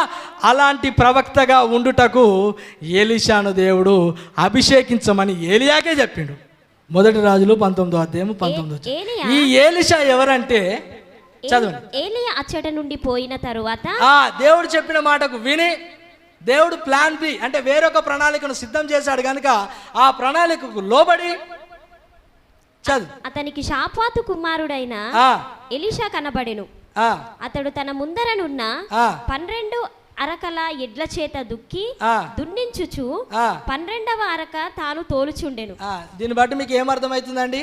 అలాంటి ప్రవక్తగా ఉండుటకు ఎలీషాను దేవుడు అభిషేకించమని ఏలియాకే చెప్పిండు. 1 రాజులు 19:19. ఈ ఎలీషా ఎవరంటే చదవండి. ఏలియా అచ్చట నుండి పోయిన తరువాత దేవుడు చెప్పిన మాటకు విని దేవుడు ప్లాన్ బి అంటే వేరొక ప్రణాళికను సిద్ధం చేశాడు కనుక ఆ ప్రణాళికకు లోబడి అతనికి షాపాతు కుమారుడైన ఎలీషా కనబడెను. అతడు తన ముందరనున్న 12 అరకల ఎడ్ల చేత దున్నించుచు 12వ అరక తాను తోలుచుండెను. దీన్ని బట్టి మీకు ఏమర్థమవుతుందండి?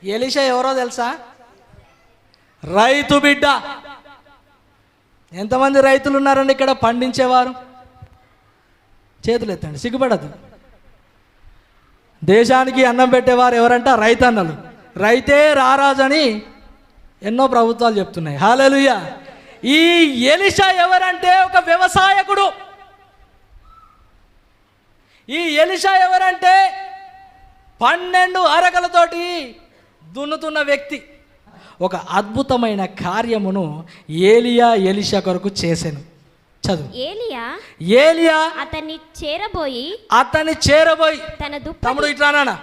ఎలీషా ఎవరో తెలుసా? రైతు బిడ్డ. ఎంతమంది రైతులు ఉన్నారండి ఇక్కడ పండించేవారు? చేతులు ఎత్తండి, సిగ్గుపడద్దు. దేశానికి అన్నం పెట్టేవారు ఎవరంట? రైతన్నలు. రైతే రారాజని ఎన్నో ప్రభుత్వాలు చెప్తున్నాయి. హల్లెలూయా. ఈ ఎలీషా ఎవరంటే ఒక వ్యవసాయకుడు. ఈ ఎలీషా ఎవరంటే 12 అరకలతోటి దున్నుతున్న వ్యక్తి. ఒక అద్భుతమైన కార్యమును ఎలీషా కొరకు చేశాను. చదువు. ఏలియా అతన్ని చేరబోయి తన తమ్ముడు ఇట్లానా,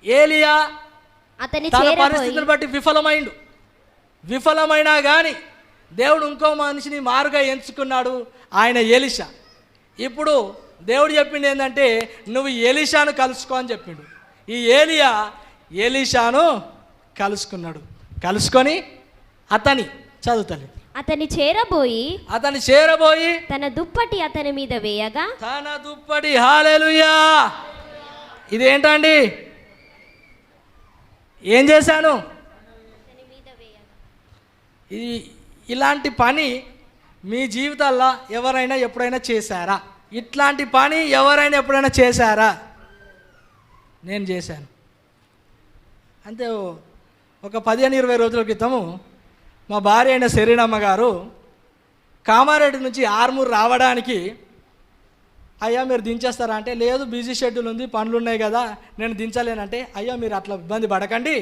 ఏలియా తన పరిస్థితులను బట్టి విఫలమైనా కానీ దేవుడు ఇంకో మనిషిని మారుగా ఎంచుకున్నాడు. ఆయన ఎలీషా. ఇప్పుడు దేవుడు చెప్పింది ఏంటంటే నువ్వు ఎలీషాను కలుసుకో అని చెప్పిండు. ఈ ఏలియా ఎలీషాను కలుసుకున్నాడు. కలుసుకొని అతని చేరబోయి తన దుప్పటి అతని మీద వేయగా హల్లెలూయా. ఇదేంటండి? ఏం చేశాను? ఇలాంటి పని మీ జీవితాల్లో ఎవరైనా ఎప్పుడైనా చేశారా? ఇట్లాంటి పని ఎవరైనా ఎప్పుడైనా చేశారా? నేను చేశాను. అంతే. ఒక 15-20 రోజుల క్రితము మా భార్య అయిన శరీరమ్మ గారు కామారెడ్డి నుంచి ఆర్మూర్ రావడానికి, అయ్యా మీరు దించేస్తారా అంటే, లేదు బిజీ షెడ్యూల్ ఉంది, పనులు ఉన్నాయి కదా, నేను దించలేనంటే, అయ్యా మీరు అట్లా ఇబ్బంది పడకండి,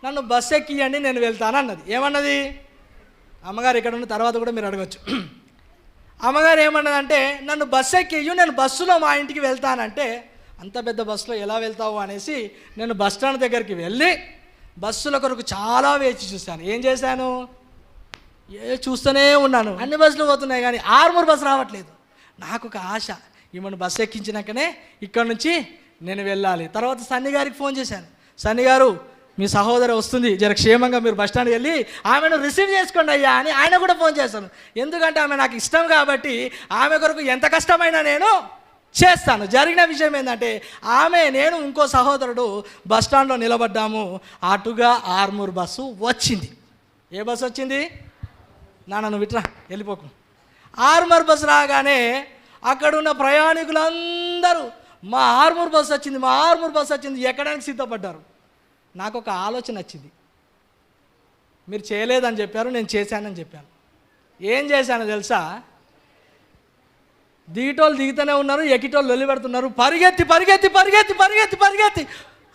నన్ను బస్సు ఎక్కియండి, నేను వెళ్తాను అన్నది. ఏమన్నది? అమ్మగారు ఇక్కడ ఉన్న తర్వాత కూడా మీరు అడగచ్చు. అమ్మగారు ఏమన్నదంటే, నన్ను బస్సు ఎక్కియ్యు, నేను బస్సులో మా ఇంటికి వెళ్తానంటే, అంత పెద్ద బస్సులో ఎలా వెళ్తావు అనేసి నేను బస్ స్టాండ్ దగ్గరికి వెళ్ళి బస్సుల కొరకు చాలా వేచి చూశాను. ఏం చేశాను? చూస్తూనే ఉన్నాను. అన్ని బస్సులు పోతున్నాయి కానీ ఆర్మూర్ బస్సు రావట్లేదు. నాకు ఒక ఆశ, ఈమెను బస్సు ఎక్కించినాకనే ఇక్కడ నుంచి నేను వెళ్ళాలి. తర్వాత సన్ని గారికి ఫోన్ చేశాను. సన్ని గారు, మీ సహోదరి వస్తుంది, జర క్షేమంగా మీరు బస్ స్టాండ్కి వెళ్ళి ఆమెను రిసీవ్ చేసుకోండి అయ్యా అని ఆయన కూడా ఫోన్ చేశాను. ఎందుకంటే ఆమె నాకు ఇష్టం కాబట్టి ఆమె కొరకు ఎంత కష్టమైనా నేను చేస్తాను. జరిగిన విషయం ఏంటంటే, నేను ఇంకో సహోదరుడు బస్ స్టాండ్లో నిలబడ్డాము. అటుగా ఆర్మూర్ బస్సు వచ్చింది. ఏ బస్సు వచ్చింది? నాన్న విట్రా, వెళ్ళిపోకు. ఆర్మూర్ బస్సు రాగానే అక్కడున్న ప్రయాణికులందరూ మా ఆర్మూర్ బస్సు వచ్చింది, మా ఆర్మూర్ బస్సు వచ్చింది ఎక్కడానికి సిద్ధపడ్డారు. నాకు ఒక ఆలోచన వచ్చింది. మీరు చేయలేదని చెప్పారు, నేను చేశానని చెప్పాను. ఏం చేశానో తెలుసా? దిగిటోళ్ళు దిగుతూనే ఉన్నారు, ఎక్కిటోళ్ళు వెళ్ళి పెడుతున్నారు. పరిగెత్తి పరిగెత్తి పరిగెత్తి పరిగెత్తి పరిగెత్తి,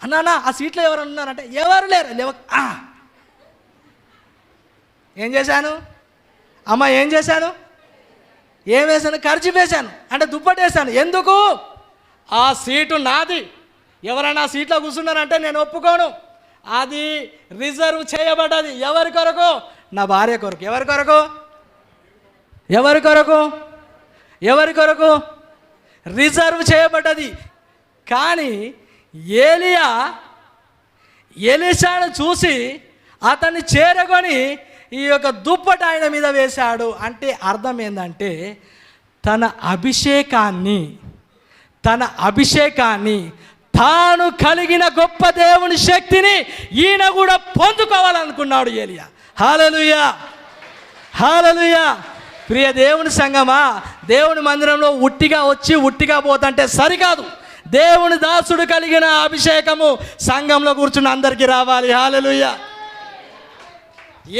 అన్నా ఆ సీట్లో ఎవరు ఉన్నారంటే, ఎవరు లేరు. ఏం చేశాను? అమ్మ ఏం చేశాను? ఏం వేశాను? కర్చీఫ్ వేశాను, అంటే దుప్పటి వేశాను. ఎందుకు? ఆ సీటు నాది. ఎవరైనా ఆ సీట్లో కూర్చున్నారంటే నేను ఒప్పుకోను. అది రిజర్వ్ చేయబడ్డది. ఎవరి కొరకు? నా భార్య కొరకు. ఎవరి కొరకు? ఎవరి కొరకు? ఎవరి కొరకు? రిజర్వ్ చేయబడ్డది. కానీ ఎలీషాను చూసి అతన్ని చేరకొని ఈ యొక్క దుప్పటి ఆయన మీద వేశాడు. అంటే అర్థం ఏంటంటే, తన అభిషేకాన్ని తాను కలిగిన గొప్ప దేవుని శక్తిని ఈయన కూడా పొందుకోవాలనుకున్నాడు ఏలియా. హల్లెలూయా, హల్లెలూయా. ప్రియ దేవుని సంగమా, దేవుని మందిరంలో ఉట్టిగా వచ్చి ఉట్టిగా పోతుంటే సరికాదు. దేవుని దాసుడు కలిగిన అభిషేకము సంఘంలో కూర్చుని అందరికీ రావాలి. హల్లెలూయా.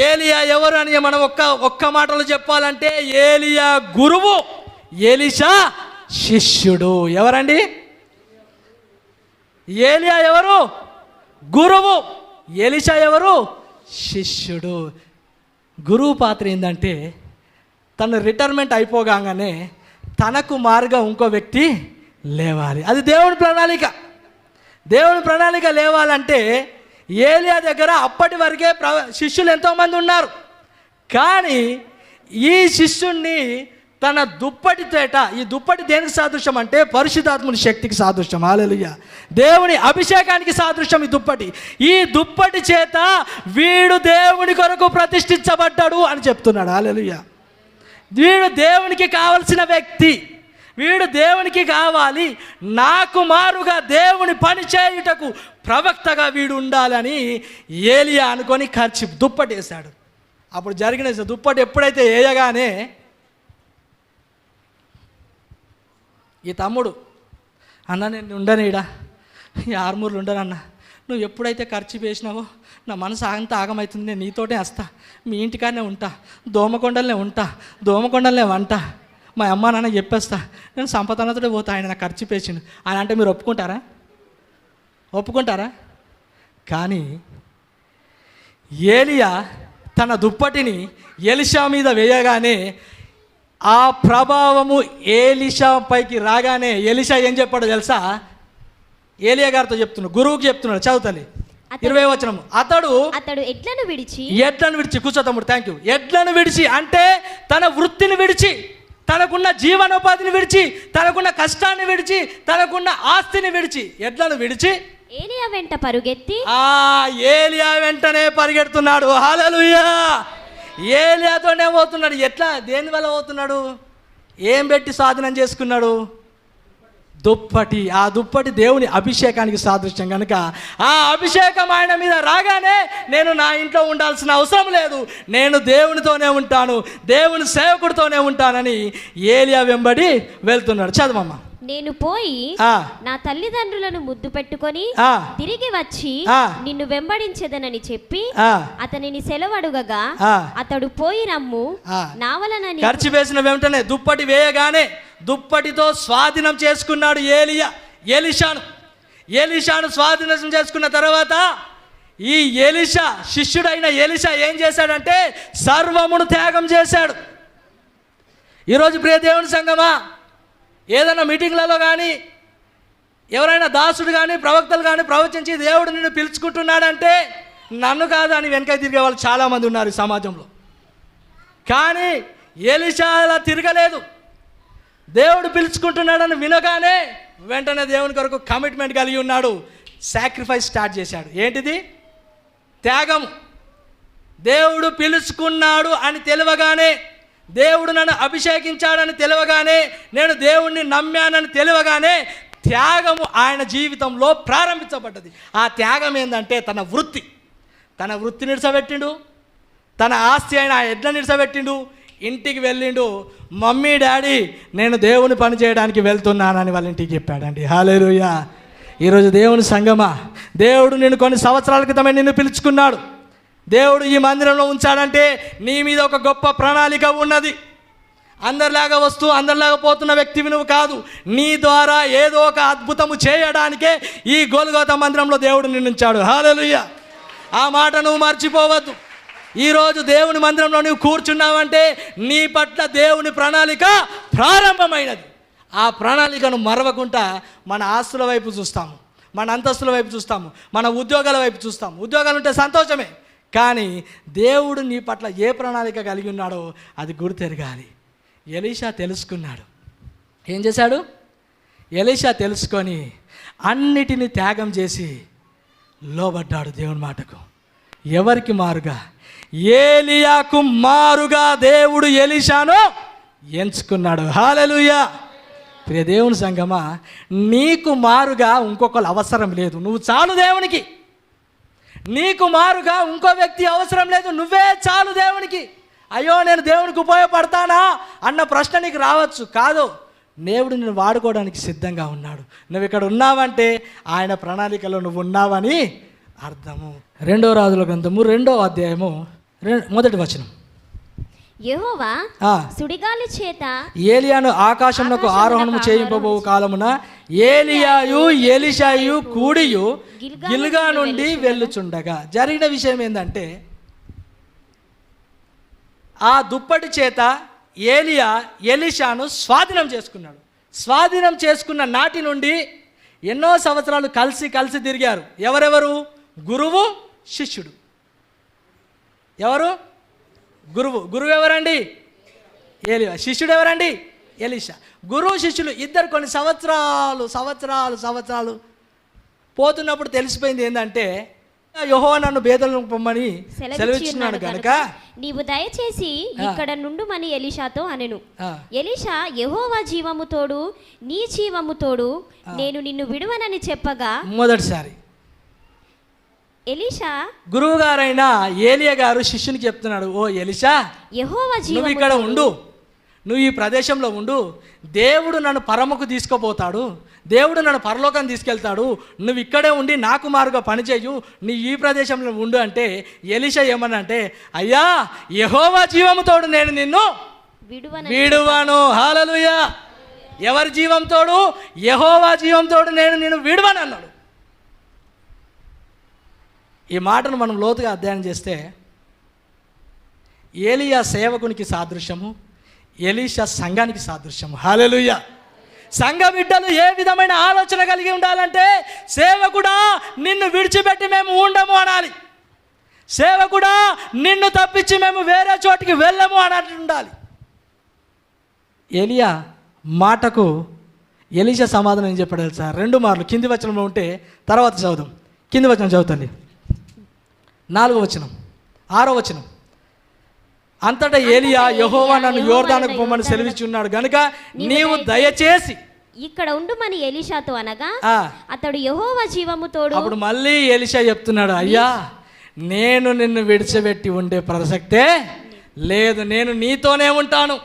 ఏలియా ఎవరు అని మనం ఒక్క మాటలో చెప్పాలంటే, ఏలియా గురువు, ఎలీషా శిష్యుడు. ఎవరండి? ఏలియా ఎవరు? గురువు. ఎలీషా ఎవరు? శిష్యుడు. గురువు పాత్ర ఏంటంటే, తను రిటైర్మెంట్ అయిపోగానే తనకు మారుగా ఇంకో వ్యక్తి లేవాలి. అది దేవుని ప్రణాళిక. దేవుని ప్రణాళిక లేవాలంటే ఏలియా దగ్గర అప్పటి వరకే శిష్యులు ఎంతోమంది ఉన్నారు. కానీ ఈ శిష్యుణ్ణి తన దుప్పటి తేట, ఈ దుప్పటి దేనికి సాదృశ్యం అంటే పరిశుద్ధాత్ముని శక్తికి సాదృశ్యం. హల్లెలూయా. దేవుని అభిషేకానికి సాదృశ్యం ఈ దుప్పటి. ఈ దుప్పటి చేత వీడు దేవుని కొరకు ప్రతిష్ఠించబడ్డాడు అని చెప్తున్నాడు. హల్లెలూయా. వీడు దేవునికి కావలసిన వ్యక్తి, వీడు దేవునికి కావాలి, నాకు మారుగా దేవుని పని చేయుటకు ప్రవక్తగా వీడు ఉండాలని ఏలియా అనుకొని దుప్పటి వేశాడు. అప్పుడు జరిగిన దుప్పటి ఎప్పుడైతే వేయగానే ఈ తమ్ముడు, అన్న నేను ఉండను, ఈడ ఈ ఆర్మూర్లు ఉండను అన్న, నువ్వు ఎప్పుడైతే ఖర్చు వేసినావో నా మనసు అంత ఆగమవుతుంది, నేను నీతోటే వస్తా, మీ ఇంటికాడనే ఉంటా, దోమకొండలనే వంట, మా అమ్మ నాన్న చెప్పేస్తా, నేను సంపదనతోనే పోతా, ఆయన నాకు ఖర్చు పేసిండు అని అంటే మీరు ఒప్పుకుంటారా? కానీ ఏలియా తన దుప్పటిని ఎలీషా మీద వేయగానే ఆ ప్రభావము ఎలీషా పైకి రాగానే ఎలీషా ఏం చెప్పాడో తెలుసా? ఏలియా గారితో చెప్తున్నాడు, గురువుకి చెప్తున్నాడు. చదువుతలే 20వ వచనం. అతడు ఎడ్లను విడిచి కూర్చో తమ్ముడు, థ్యాంక్ యూ. ఎడ్లను విడిచి అంటే తన వృత్తిని విడిచి, తనకున్న జీవనోపాధిని విడిచి, తనకున్న కష్టాన్ని విడిచి, తనకున్న ఆస్తిని విడిచి, ఎడ్లను విడిచి ఏలియా వెంట పరుగెత్తి ఏలియా వెంటనే పరిగెడుతున్నాడు. హల్లెలూయా. ఏలియాతోనే పోతున్నాడు. ఎట్లా, దేని వల్ల పోతున్నాడు? ఏం పెట్టి స్వాధీనం చేసుకున్నాడు? దుప్పటి. ఆ దుప్పటి దేవుని అభిషేకానికి సాదృశ్యం కనుక ఆ అభిషేకం ఆయన మీద రాగానే నేను నా ఇంట్లో ఉండాల్సిన అవసరం లేదు, నేను దేవునితోనే ఉంటాను, దేవుని సేవకుడితోనే ఉంటానని ఏలియా వెంబడి వెళ్తున్నాడు. చదవమ్మా. నేను పోయి నా తల్లిదండ్రులను ముద్దు పెట్టుకొని తిరిగి వచ్చి నిన్ను వెంబడించెదనని చెప్పి అతనిని సెలవడుగగా అతడు పోయి రమ్ము నా వలన. ఖర్చు వేసిన వెంటనే దుప్పటి వేయగానే దుప్పటితో స్వాధీనం చేసుకున్నాడు ఎలీషాను స్వాధీనం చేసుకున్న తర్వాత ఈ ఎలీషా, శిష్యుడైన ఎలీషా ఏం చేశాడంటే సర్వమును త్యాగం చేశాడు. ఈరోజు ప్రియ దేవుని సంగమా, ఏదైనా మీటింగ్లలో కానీ ఎవరైనా దాసుడు కానీ ప్రవక్తలు కానీ ప్రవచించి దేవుడు నిన్ను పిలుచుకుంటున్నాడంటే నన్ను కాదు అని వెనక తిరిగే వాళ్ళు చాలామంది ఉన్నారు ఈ సమాజంలో. కానీ ఎలీషా అలా తిరగలేదు. దేవుడు పిలుచుకుంటున్నాడని వినగానే వెంటనే దేవుని కొరకు కమిట్మెంట్ కలిగి ఉన్నాడు. సాక్రిఫైస్ స్టార్ట్ చేశాడు. ఏంటిది? త్యాగం. దేవుడు పిలుచుకున్నాడు అని తెలియగానే, దేవుడు నన్ను అభిషేకించాడని తెలియగానే, నేను దేవుణ్ణి నమ్మానని తెలియగానే త్యాగము ఆయన జీవితంలో ప్రారంభించబడ్డది. ఆ త్యాగం ఏంటంటే తన వృత్తి నిడిసబెట్టిండు, తన ఆస్తి అయిన ఆ ఎడ్ల నిడిసబెట్టిండు, ఇంటికి వెళ్ళిండు. మమ్మీ డాడీ నేను దేవుని పని చేయడానికి వెళ్తున్నానని వాళ్ళ ఇంటికి చెప్పాడండి. హల్లెలూయా. ఈరోజు దేవుని సంగమా, దేవుడు నిన్ను కొన్ని సంవత్సరాల క్రితమే నిన్ను పిలుచుకున్నాడు. దేవుడు ఈ మందిరంలో ఉంచాడంటే నీ మీద ఒక గొప్ప ప్రణాళిక ఉన్నది. అందరిలాగా వస్తూ అందరిలాగా పోతున్న వ్యక్తివి నువ్వు కాదు. నీ ద్వారా ఏదో ఒక అద్భుతము చేయడానికే ఈ గొల్గోతా మందిరంలో దేవుడు నిన్ను ఉంచాడు. హల్లెలూయా. ఆ మాట నువ్వు మర్చిపోవద్దు. ఈరోజు దేవుని మందిరంలో నువ్వు కూర్చున్నావంటే నీ పట్ల దేవుని ప్రణాళిక ప్రారంభమైనది. ఆ ప్రణాళికను మరవకుండా మన ఆస్తుల వైపు చూస్తాము, మన అంతస్తుల వైపు చూస్తాము, మన ఉద్యోగాల వైపు చూస్తాము. ఉద్యోగాలు ఉంటే సంతోషమే, కానీ దేవుడు నీ పట్ల ఏ ప్రణాళిక కలిగి ఉన్నాడో అది గుర్తెరగాలి. ఎలీషా తెలుసుకున్నాడు. ఏం చేశాడు? ఎలీషా తెలుసుకొని అన్నిటినీ త్యాగం చేసి లోబడ్డాడు దేవుని మాటకు. ఎవరికి మారుగా? ఏలియాకు మారుగా దేవుడు ఎలీషాను ఎంచుకున్నాడు. హల్లెలూయా. ప్రియ దేవుని సంగమా, నీకు మారుగా ఇంకొకరు అవసరం లేదు, నువ్వు చాలు దేవునికి. నీకు మారుగా ఇంకో వ్యక్తి అవసరం లేదు, నువ్వే చాలు దేవునికి. అయ్యో నేను దేవునికి ఉపయోగపడతానా అన్న ప్రశ్న నీకు రావచ్చు. కాదు, దేవుడు నిన్ను వాడుకోవడానికి సిద్ధంగా ఉన్నాడు. నువ్వు ఇక్కడ ఉన్నావంటే ఆయన ప్రణాళికలో నువ్వు ఉన్నావని అర్థము. 2వ రాజుల గ్రంథము 2వ అధ్యాయము 1వ వచనం. యెహోవా సుడిగాలి చేత ఏలియాను ఆకాశమునకు ఆరోహణము చేయింపబో కాలమున ఏలియాయు ఎలీషాయు కూడియు గిల్గా నుండి వెళ్ళుచుండగా జరిగిన విషయం ఏంటంటే, ఆ దుప్పటి చేత ఏలియా ఎలీషాను స్వాధీనం చేసుకున్నాడు. స్వాధీనం చేసుకున్న నాటి నుండి ఎన్నో సంవత్సరాలు కలిసి తిరిగారు. ఎవరెవరు? గురువు, శిష్యుడు. ఎవరు? గురువు ఎవరండి? ఏలియా. శిష్యుడు ఎవరండి? ఎలీషా. గురువు శిష్యులు ఇద్దరు కొన్ని సంవత్సరాలు పోతున్నప్పుడు తెలిసిపోయింది ఏంటంటే, యెహోవా నన్ను బేతేలుకు పొమ్మని సెలవిస్తున్నాడు కనుక నీవు దయచేసి ఇక్కడ నుండుమని ఎలీషాతో అనెను. ఎలీషా యెహోవా జీవము తోడు నీ జీవము తోడు నేను నిన్ను విడువనని చెప్పగా, మొదటిసారి ఎలీషా గురువు గారైన ఏలియా గారు శిష్యునికి చెప్తున్నాడు, ఓ ఎలీషా, యెహోవా జీవము నువ్వు ఇక్కడ ఉండు, నువ్వు ఈ ప్రదేశంలో ఉండు, దేవుడు నన్ను పరముకు తీసుకుపోతాడు, దేవుడు నన్ను పరలోకం తీసుకెళ్తాడు, నువ్వు ఇక్కడే ఉండి నాకు మారుగా పనిచేయు, నీ ఈ ప్రదేశంలో ఉండు అంటే ఎలీషా ఏమనంటే, అయ్యా యెహోవా జీవముతోడు నేను నిన్ను విడువను. హల్లెలూయా. ఎవరి జీవంతోడు? యెహోవా జీవంతోడు నేను నిన్ను విడువను అన్నాడు. ఈ మాటను మనం లోతుగా అధ్యయనం చేస్తే ఏలియా సేవకునికి సాదృశ్యము, ఎలీషా సంఘానికి సాదృశ్యము. హల్లెలూయా. సంఘ బిడ్డలు ఏ విధమైన ఆలోచన కలిగి ఉండాలంటే, సేవకుడా నిన్ను విడిచిపెట్టి మేము ఉండము అనాలి, సేవకుడా నిన్ను తప్పించి మేము వేరే చోటికి వెళ్ళము అన్నట్టు ఉండాలి. ఏలియా మాటకు ఎలీషా సమాధానం ఏం చెప్పాడు తెలుసా? 2 మార్లు కింది వచనంలో ఉంటే తర్వాత చదువుదాం. కింది వచనం చదువుతుంది, 4వ వచనం, 6వ వచనం. అంతటా ఏలియా యెహోవా నన్ను యోర్దానుకు పొమ్మని సెలవిచ్చున్నాడు గనుక నీవు దయచేసి ఇక్కడ ఉండుమని ఎలీషాతో అనగా అతడు యెహోవా జీవము తోడు. అప్పుడు మళ్ళీ ఎలీషా చెప్తున్నాడు, అయ్యా నేను నిన్ను విడిచిపెట్టి ఉండే ప్రసక్తే లేదు, నేను నీతోనే ఉంటాను,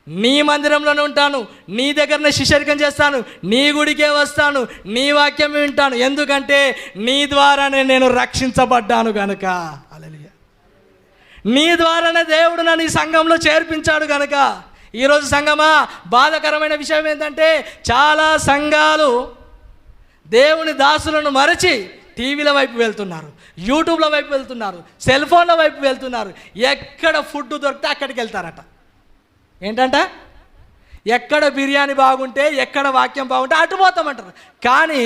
నీ మందిరంలోనే ఉంటాను, నీ దగ్గరనే శిష్యరికం చేస్తాను, నీ గుడికే వస్తాను, నీ వాక్యం వింటాను, ఎందుకంటే నీ ద్వారానే నేను రక్షించబడ్డాను గనుక. హల్లెలూయా. నీ ద్వారానే దేవుడు నన్ను ఈ సంఘంలో చేర్పించాడు గనుక. ఈరోజు సంఘమా, బాధాకరమైన విషయం ఏంటంటే చాలా సంఘాలు దేవుని దాసులను మరచి టీవీల వైపు వెళ్తున్నారు, యూట్యూబ్ల వైపు వెళ్తున్నారు, సెల్ ఫోన్ల వైపు వెళ్తున్నారు. ఎక్కడ ఫుడ్ దొరికితే అక్కడికి వెళ్తారట. ఏంటంట, ఎక్కడ బిర్యానీ బాగుంటే, ఎక్కడ వాక్యం బాగుంటే అటు పోతామంటారు. కానీ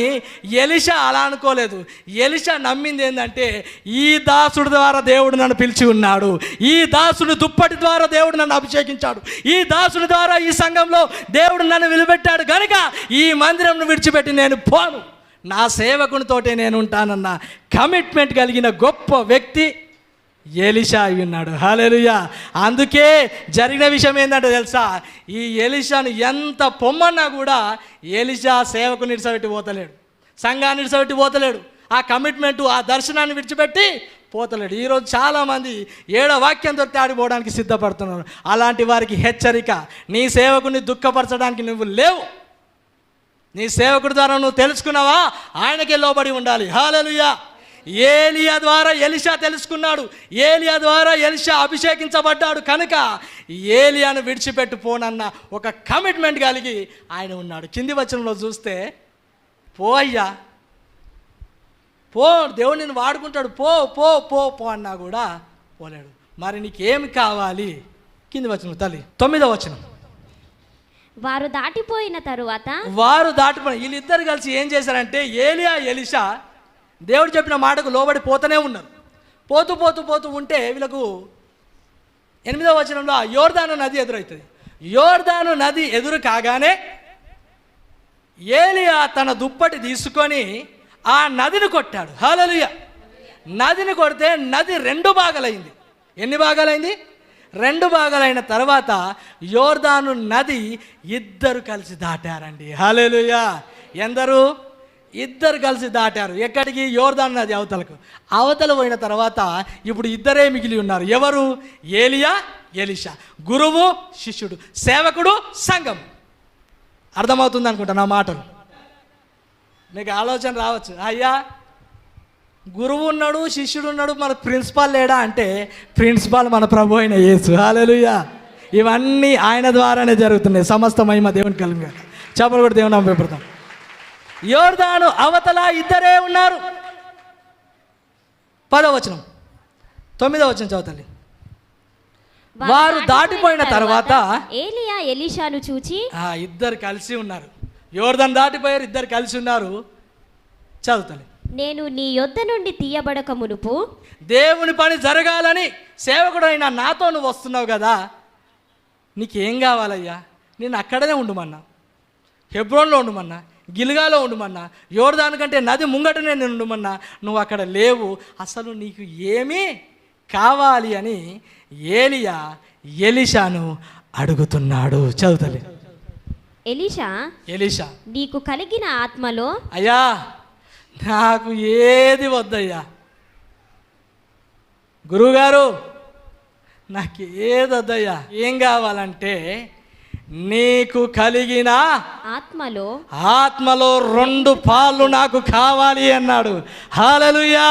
ఎలీషా అలా అనుకోలేదు. ఎలీషా నమ్మింది ఏంటంటే, ఈ దాసుడి ద్వారా దేవుడు నన్ను పిలిచి ఉన్నాడు, ఈ దాసుడి దుప్పటి ద్వారా దేవుడు నన్ను అభిషేకించాడు, ఈ దాసుడి ద్వారా ఈ సంఘంలో దేవుడు నన్ను నిలబెట్టాడు కనుక ఈ మందిరంను విడిచిపెట్టి నేను పోను, నా సేవకునితోటే నేను ఉంటానన్న కమిట్మెంట్ కలిగిన గొప్ప వ్యక్తి ఎలీషా అయి ఉన్నాడు. హల్లెలూయా. అందుకే జరిగిన విషయం ఏంటంటే తెలుసా, ఈ ఎలీషాను ఎంత పొమ్మన్నా కూడా ఎలీషా సేవకుని విడిచిపెట్టి పోతలేడు, సంఘాన్ని విడిచిపెట్టి పోతలేడు, ఆ కమిట్మెంటు ఆ దర్శనాన్ని విడిచిపెట్టి పోతలేడు. ఈరోజు చాలామంది ఏడో వాక్యం దొరికితే ఆడిపోవడానికి సిద్ధపడుతున్నారు. అలాంటి వారికి హెచ్చరిక, నీ సేవకుని దుఃఖపరచడానికి నువ్వు లేవు. నీ సేవకుడి ద్వారా నువ్వు తెలుసుకున్నావా, ఆయనకే లోబడి ఉండాలి. హల్లెలూయా. ఏలియా ద్వారా ఎలీషా తెలుసుకున్నాడు, ఏలియా ద్వారా ఎలీషా అభిషేకించబడ్డాడు కనుక ఏలియాను విడిచిపెట్టు పోనన్న ఒక కమిట్మెంట్ కలిగి ఆయన ఉన్నాడు. కింది వచనంలో చూస్తే, పో అయ్యా పో, దేవుడు నిన్ను వాడుకుంటాడు, పో పో పో పో అన్నా కూడా పోలేడు. మరి నీకేమి కావాలి? కింది వచనం తల్లి 9వ వచనం. వారు దాటిపోయిన తరువాత వీళ్ళిద్దరు కలిసి ఏం చేశారంటే, ఏలియా ఎలీషా దేవుడు చెప్పిన మాటకు లోబడి పోతూనే ఉన్నారు. పోతూ పోతూ పోతూ ఉంటే వీళ్ళకు 8వ వచనంలో యోర్దాను నది ఎదురవుతుంది. యోర్దాను నది ఎదురు కాగానే ఏలియా తన దుప్పటి తీసుకొని ఆ నదిని కొట్టాడు. హల్లెలూయా. నదిని కొడితే నది 2 భాగాలైంది. ఎన్ని భాగాలైంది? 2 భాగాలైన తర్వాత యోర్దాను నది ఇద్దరు కలిసి దాటారండి. హల్లెలూయా. ఎందరు? ఇద్దరు కలిసి దాటారు. ఎక్కడికి? యోర్దాను నది అవతల పోయిన తర్వాత ఇప్పుడు ఇద్దరే మిగిలి ఉన్నారు. ఎవరు? ఏలియా ఎలీషా. గురువు శిష్యుడు, సేవకుడు సంఘం. అర్థమవుతుంది అనుకుంటా నా మాటలు. మీకు ఆలోచన రావచ్చు, అయ్యా గురువు ఉన్నాడు, శిష్యుడు ఉన్నాడు, మన ప్రిన్సిపాల్ లేడా అంటే ప్రిన్సిపాల్ మన ప్రభు అయిన యేసు. హల్లెలూయా. ఇవన్నీ ఆయన ద్వారానే జరుగుతున్నాయి. సమస్త మహిమ దేవునికి కలిగారు. చేపలు కూడా దేవుని నామమున పెడతాం. యోర్దాను అవతల ఇద్దరే ఉన్నారు. 10వ వచనం, 9వ వచనం చదువుతాలి. వారు దాటిపోయిన తర్వాత ఏలియా ఎలీషాను చూచి, ఇద్దరు కలిసి ఉన్నారు. యోర్దాను దాటిపోయారు, ఇద్దరు కలిసి ఉన్నారు. చదువుతాలి. నేను నీ యొద్ద నుండి తీయబడక మునుపు, దేవుని పని జరగాలని సేవకుడైన నాతో నువ్వు వస్తున్నావు కదా, నీకేం కావాలయ్యా? నేను అక్కడనే ఉండమన్నా, హెబ్రోన్లో ఉండమన్నా, గిల్గాలో ఉండమన్నా, యోర్దాను కంటే నది ముంగటనే నేను ఉండమన్నా, నువ్వు అక్కడ లేవు, అసలు నీకు ఏమీ కావాలి అని ఏలియా ఎలీషాను అడుగుతున్నాడు. చదువుతలే. ఎలీషా నీకు కలిగిన ఆత్మలో, అయ్యా నాకు ఏది వద్దయ్యా, గురువుగారు నాకు ఏది వద్దయ్యా, ఏం కావాలంటే నీకు కలిగిన ఆత్మలో 2 పాలు నాకు కావాలి అన్నాడు. హల్లెలూయా.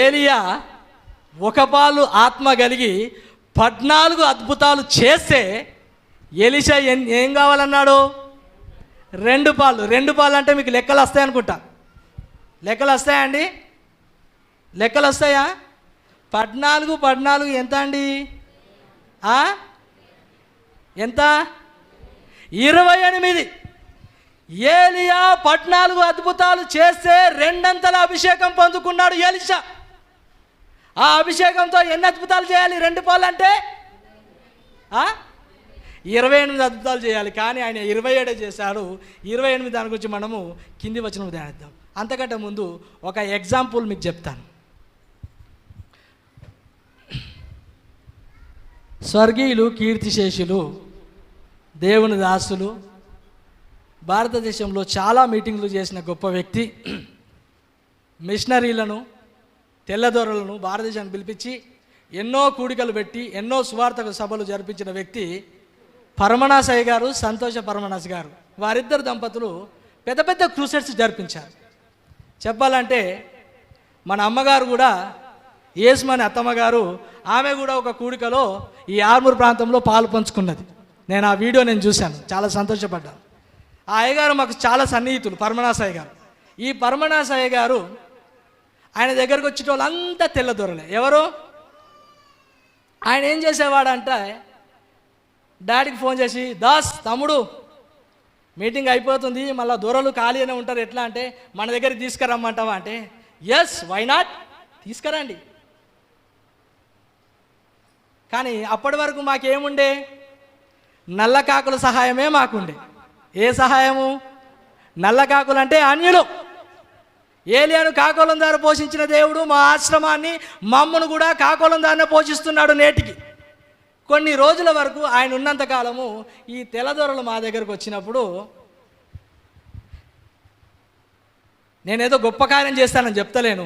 ఏలియా 1 పాలు ఆత్మ కలిగి 14 అద్భుతాలు చేస్తే ఎలీషా ఏం కావాలన్నాడు? 2 పాలు. 2 పాలు అంటే మీకు లెక్కలు వస్తాయనుకుంటా. లెక్కలు వస్తాయండి? లెక్కలు వస్తాయా? 14 ఎంత అండి? ఎంత? 28. ఏలియా 14 అద్భుతాలు చేస్తే 2 అభిషేకం పొందుకున్నాడు ఎలీషా. ఆ అభిషేకంతో ఎన్ని అద్భుతాలు చేయాలి? 2 పాలు అంటే 28 అద్భుతాలు చేయాలి. కానీ ఆయన 27 చేశాడు. 28 దాని గురించి మనము కింది వచనం ధ్యానిద్దాం. అంతకంటే ముందు ఒక ఎగ్జాంపుల్ మీకు చెప్తాను. స్వర్గీయులు, కీర్తిశేషులు, దేవుని దాసులు, భారతదేశంలో చాలా మీటింగ్లు చేసిన గొప్ప వ్యక్తి, మిషనరీలను, తెల్లదొరలను భారతదేశాన్ని పిలిపించి ఎన్నో కూడికలు పెట్టి ఎన్నో సువార్త సభలు జరిపించిన వ్యక్తి పరమనాసయ్య గారు, సంతోష పరమనాస్ గారు. వారిద్దరు దంపతులు పెద్ద పెద్ద క్రూసెడ్స్ జరిపించారు. చెప్పాలంటే మన అమ్మగారు కూడా, యేసుమని అత్తమ్మ గారు, ఆమె కూడా ఒక కూడికలో ఈ ఆర్మూర్ ప్రాంతంలో పాలు పంచుకున్నది. నేను ఆ వీడియో చూశాను, చాలా సంతోషపడ్డాను. ఆ అయ్యగారు మాకు చాలా సన్నిహితులు, పరమనాసయ్య గారు. ఈ పరమనాసయ్య గారు ఆయన దగ్గరకు వచ్చే వాళ్ళంతా తెల్లదొరలే. ఎవరు? ఆయన ఏం చేసేవాడంటే డాడీకి ఫోన్ చేసి, దాస్ తమ్ముడు మీటింగ్ అయిపోతుంది, మళ్ళీ దొరలు ఖాళీ అనే ఉంటారు, ఎట్లా అంటే మన దగ్గరికి తీసుకురమ్మంటావా అంటే, ఎస్ వై నాట్, తీసుకురండి. కానీ అప్పటి వరకు మాకేముండే? నల్ల కాకుల సహాయమే మాకుండే. ఏ సహాయము? నల్ల కాకులు అంటే అన్యులు. ఏలియాను కాకోలం ద్వారా పోషించిన దేవుడు మా ఆశ్రమాన్ని, మమ్మను కూడా కాకోలం ద్వారానే పోషిస్తున్నాడు నేటికి. కొన్ని రోజుల వరకు ఆయన ఉన్నంతకాలము ఈ తెల్లదొరలు మా దగ్గరకు వచ్చినప్పుడు నేనేదో గొప్ప కార్యం చేస్తానని చెప్తలేను,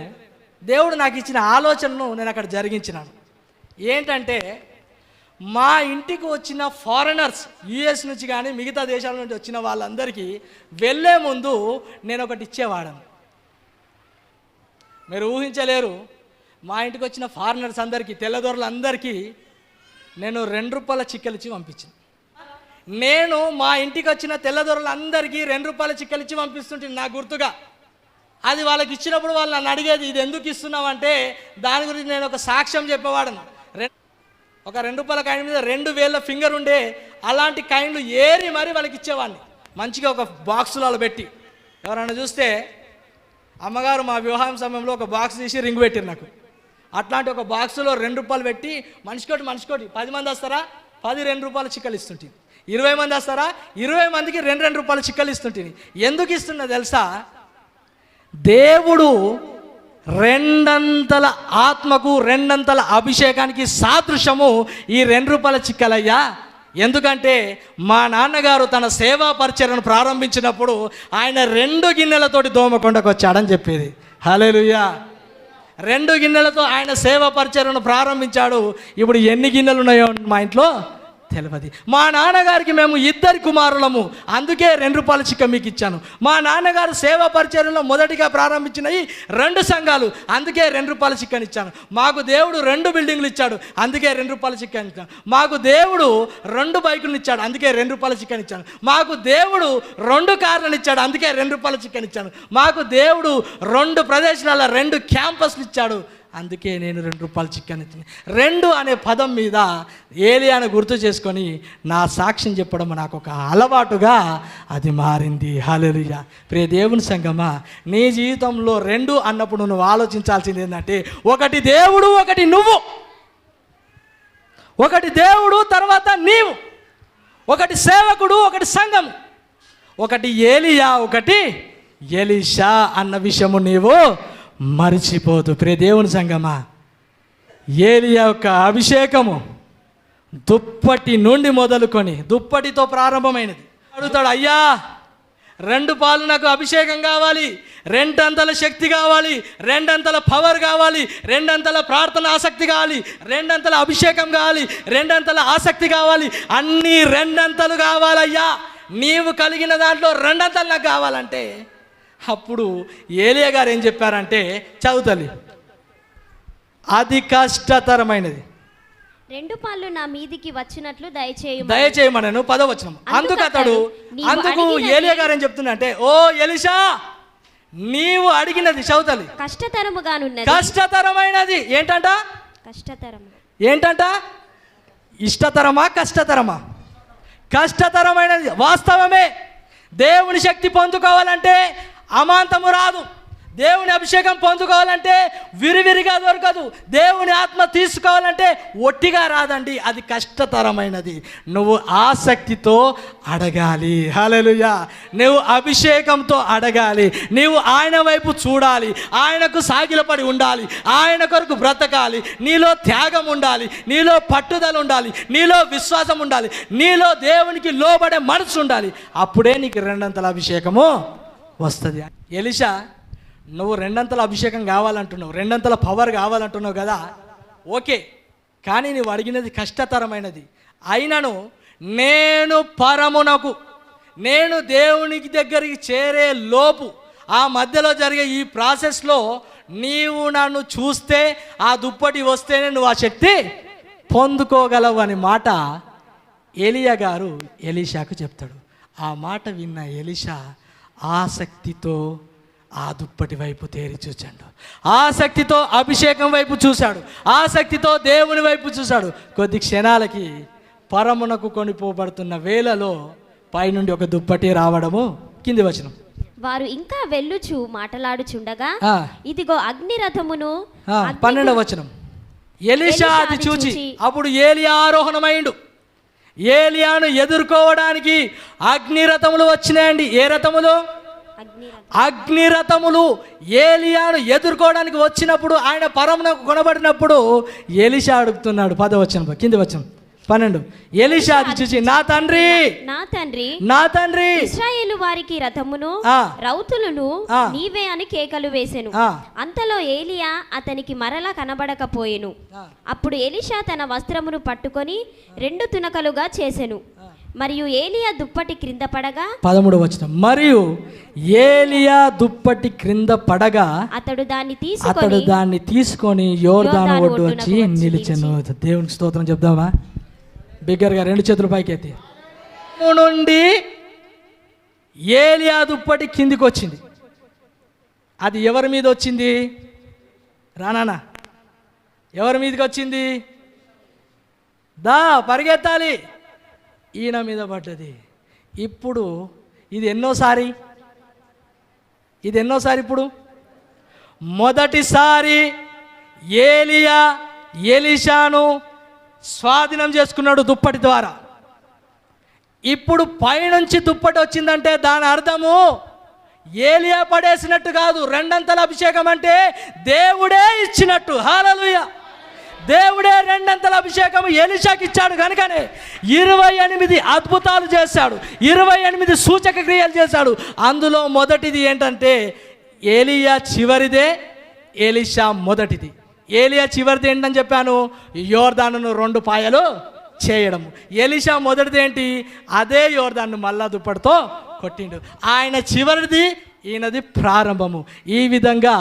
దేవుడు నాకు ఇచ్చిన ఆలోచనను నేను అక్కడ జరిగించినాను. ఏంటంటే మా ఇంటికి వచ్చిన ఫారినర్స్, యుఎస్ నుంచి కానీ మిగతా దేశాల నుండి వచ్చిన వాళ్ళందరికీ వెళ్ళే ముందు నేను ఒకటి ఇచ్చేవాడను. మీరు ఊహించలేరు, మా ఇంటికి వచ్చిన ఫారినర్స్ అందరికీ, తెల్లదొరలందరికీ నేను 2 రూపాయల చిక్కలు ఇచ్చి పంపించాను. నేను మా ఇంటికి వచ్చిన తెల్లదొరలందరికీ 2 రూపాయల చిక్కలు ఇచ్చి పంపిస్తుంటే నా గుర్తుగా. అది వాళ్ళకి ఇచ్చినప్పుడు వాళ్ళు నన్ను అడిగేది, ఇది ఎందుకు ఇస్తున్నావంటే దాని గురించి నేను ఒక సాక్ష్యం చెప్పేవాడను. ఒక 2 రూపాయల కాయిన్ మీద 2 వేల ఫింగర్ ఉండే అలాంటి కాయిన్లు ఏరి మరీ వాళ్ళకి ఇచ్చేవాడిని, మంచిగా ఒక బాక్సులలో పెట్టి. ఎవరైనా చూస్తే అమ్మగారు మా వివాహం సమయంలో ఒక బాక్స్ తీసి రింగ్ పెట్టారు నాకు. అట్లాంటి ఒక బాక్సులో 2 రూపాయలు పెట్టి మనిషికోటి 10 మంది వస్తారా 10 2 రూపాయల చిక్కలు ఇస్తుంటుంది. 20 మంది వస్తారా 20 మందికి 2 రూపాయల చిక్కలు ఇస్తుంటుంది. ఎందుకు ఇస్తున్నా తెలుసా? దేవుడు 2 ఆత్మకు 2 అభిషేకానికి సాదృశ్యము ఈ 2 రూపాయల చిక్కలయ్యా. ఎందుకంటే మా నాన్నగారు తన సేవా పరిచర్యను ప్రారంభించినప్పుడు ఆయన 2 గిన్నెలతోటి దోమకొండకు వచ్చాడని చెప్పేది. హల్లెలూయా. 2 గిన్నెలతో ఆయన సేవా పరిచర్యను ప్రారంభించాడు. ఇప్పుడు ఎన్ని గిన్నెలు ఉన్నాయో మా ఇంట్లో తెలియదు. మా నాన్నగారికి మేము 2 కుమారులము, అందుకే 2 రూపాయల చిక్క మీకు ఇచ్చాను. మా నాన్నగారు సేవా పరిచర్యలో మొదటిగా ప్రారంభించినవి 2 సంఘాలు, అందుకే 2 రూపాయల చిక్కని ఇచ్చాను. మాకు దేవుడు 2 బిల్డింగ్లు ఇచ్చాడు, అందుకే 2 రూపాయల చిక్కని ఇచ్చాను. మాకు దేవుడు 2 బైకులను ఇచ్చాడు, అందుకే 2 రూపాయల చిక్కని ఇచ్చాను. మాకు దేవుడు 2 కార్లను ఇచ్చాడు, అందుకే 2 రూపాయల చిక్కని ఇచ్చాను. మాకు దేవుడు 2 ప్రదేశాల 2 క్యాంపస్లు ఇచ్చాడు, అందుకే నేను 2 రూపాయల చికెన్ ఇచ్చింది. 2 అనే పదం మీద ఏలియాను గుర్తు చేసుకొని నా సాక్ష్యం చెప్పడం నాకు ఒక అలవాటుగా అది మారింది. హల్లెలూయా. ప్రియ దేవుని సంగమా, నీ జీవితంలో 2 అన్నప్పుడు నువ్వు ఆలోచించాల్సింది ఏంటంటే, ఒకటి దేవుడు, ఒకటి నువ్వు. ఒకటి దేవుడు, తర్వాత నీవు. ఒకటి సేవకుడు, ఒకటి సంఘం. ఒకటి ఏలియా, ఒకటి ఎలీషా అన్న విషయము నీవు మరిచిపోదు. ప్రియ దేవుని సంగమా, ఏలియా యొక్క అభిషేకము దుప్పటి నుండి మొదలుకొని, దుప్పటితో ప్రారంభమైనది. అడుగుతాడు, అయ్యా 2 పాలు నాకు అభిషేకం కావాలి, 2 శక్తి కావాలి, 2 పవర్ కావాలి, 2 ప్రార్థన ఆసక్తి కావాలి, 2 అభిషేకం కావాలి, 2 ఆసక్తి కావాలి, అన్నీ 2 కావాలయ్యా. నీవు కలిగిన దాంట్లో 2 నాకు కావాలంటే అప్పుడు ఏలియా గారు ఏం చెప్పారంటే, చదువుతల్లి, అది కష్టతరమైనది. 2 పాలు నా మీదికి వచ్చినట్లు దయచేయమనను 10వ వచనం. అందుకు ఏలియా గారు ఏం చెప్తున్నా అంటే, ఓ ఎలీషా, నీవు అడిగినది, చదువుతల్లి, కష్టతరమైనది. ఏంటంట? ఏంటంట? ఇష్టతరమా కష్టతరమా? కష్టతరమైనది. వాస్తవమే. దేవుని శక్తి పొందుకోవాలంటే అమాంతము రాదు. దేవుని అభిషేకం పొందుకోవాలంటే విరివిరిగా దొరకదు. దేవుని ఆత్మ తీసుకోవాలంటే ఒట్టిగా రాదండి, అది కష్టతరమైనది. నువ్వు ఆసక్తితో అడగాలి. హల్లెలూయా. నువ్వు అభిషేకంతో అడగాలి. నీవు ఆయన వైపు చూడాలి, ఆయనకు సాగిలపడి ఉండాలి, ఆయన కొరకు బ్రతకాలి. నీలో త్యాగం ఉండాలి, నీలో పట్టుదల ఉండాలి, నీలో విశ్వాసం ఉండాలి, నీలో దేవునికి లోబడే మనసు ఉండాలి. అప్పుడే నీకు రెండంతల అభిషేకము వస్తుంది. ఎలీషా, నువ్వు రెండంతల అభిషేకం కావాలంటున్నావు, రెండంతల పవర్ కావాలంటున్నావు కదా, ఓకే. కానీ నువ్వు అడిగినది కష్టతరమైనది. అయినను నేను దేవునికి దగ్గరికి చేరే లోపు, ఆ మధ్యలో జరిగే ఈ ప్రాసెస్లో నీవు నన్ను చూస్తే, ఆ దుప్పటి వస్తేనే నువ్వు ఆ శక్తి పొందుకోగలవు అని మాట ఏలియా గారు ఎలీషాకు చెప్తాడు. ఆ మాట విన్న ఎలీషా ఆసక్తితో ఆ దుప్పటి వైపు తేరి చూచాడు, ఆసక్తితో అభిషేకం వైపు చూశాడు, ఆసక్తితో దేవుని వైపు చూశాడు. కొద్ది క్షణాలకి పరమునకు కొనిపోబడుతున్న వేళలో పైనుండి ఒక దుప్పటి రావడము. కింది వచనం. వారు ఇంకా వెళ్ళుచు మాటలాడుచుండగా ఇదిగో అగ్నిరథమును. 12వ వచనం. ఎలీషా అది చూచి అప్పుడు ఏలియా ఆరోహణమైండు. ఏలియాను ఎదుర్కోవడానికి అగ్నిరథములు వచ్చినాయండి. ఏ రథములు? అగ్నిరథములు ఏలియాను ఎదుర్కోవడానికి వచ్చినప్పుడు, ఆయన పరమునకు కొనబడినప్పుడు ఎలీషా అడుగుతున్నాడు. 10వ వచనం, కింది వచనం 12. ఎలీషా అది చూసి నా తండ్రి ఇశ్రాయేలు వారికి రథమును రౌతులను నీవే అని కేకలు వేసెను. అంతలో ఏలియా అతనికి మరలా కనబడకపోయెను. అప్పుడు ఎలీషా తన వస్త్రమును పట్టుకొని 2 తునకలుగా చేసెను. మరియు ఏలియా దుప్పటి క్రింద పడగా. 13వ వచనం. మరియు ఏలియా దుప్పటి క్రింద పడగా అతడు దాన్ని తీసుకొని యోర్దాను ఒడ్డు వచ్చి నిలిచెను. దేవునికి స్తోత్రం చెప్దామా బిగ్గరగా? 2 చేతులు పైకి ఎత్తి. నుండి ఏలియా దుప్పటి కిందికి వచ్చింది. అది ఎవరి మీద వచ్చింది? రానా, ఎవరి మీదకి వచ్చింది? పరిగెత్తాలి, ఈయన మీద పడ్డది. ఇప్పుడు ఇది ఎన్నోసారి ఇప్పుడు? మొదటిసారి ఏలియా ఎలీషాను స్వాధీనం చేసుకున్నాడు దుప్పటి ద్వారా. ఇప్పుడు పైనుంచి దుప్పటి వచ్చిందంటే దాని అర్థము ఏలియా పడేసినట్టు కాదు. రెండంతల అభిషేకం అంటే దేవుడే ఇచ్చినట్టు. హల్లెలూయా. దేవుడే రెండంతల అభిషేకం ఎలీషాకి ఇచ్చాడు కనుకనే 28 అద్భుతాలు చేశాడు, 28 సూచక క్రియలు చేశాడు. అందులో మొదటిది ఏంటంటే ఏలియా చివరిదే, ఎలీషా మొదటిది. ఏలియా చివరిది ఏంటని చెప్పాను? యోర్దానును 2 పాయలు చేయడము. ఎలీషా మొదటిది ఏంటి? అదే యోర్దాను మళ్ళా దుప్పటితో కొట్టిండు. ఆయన చివరిది, ఈయనది ప్రారంభము. ఈ విధంగా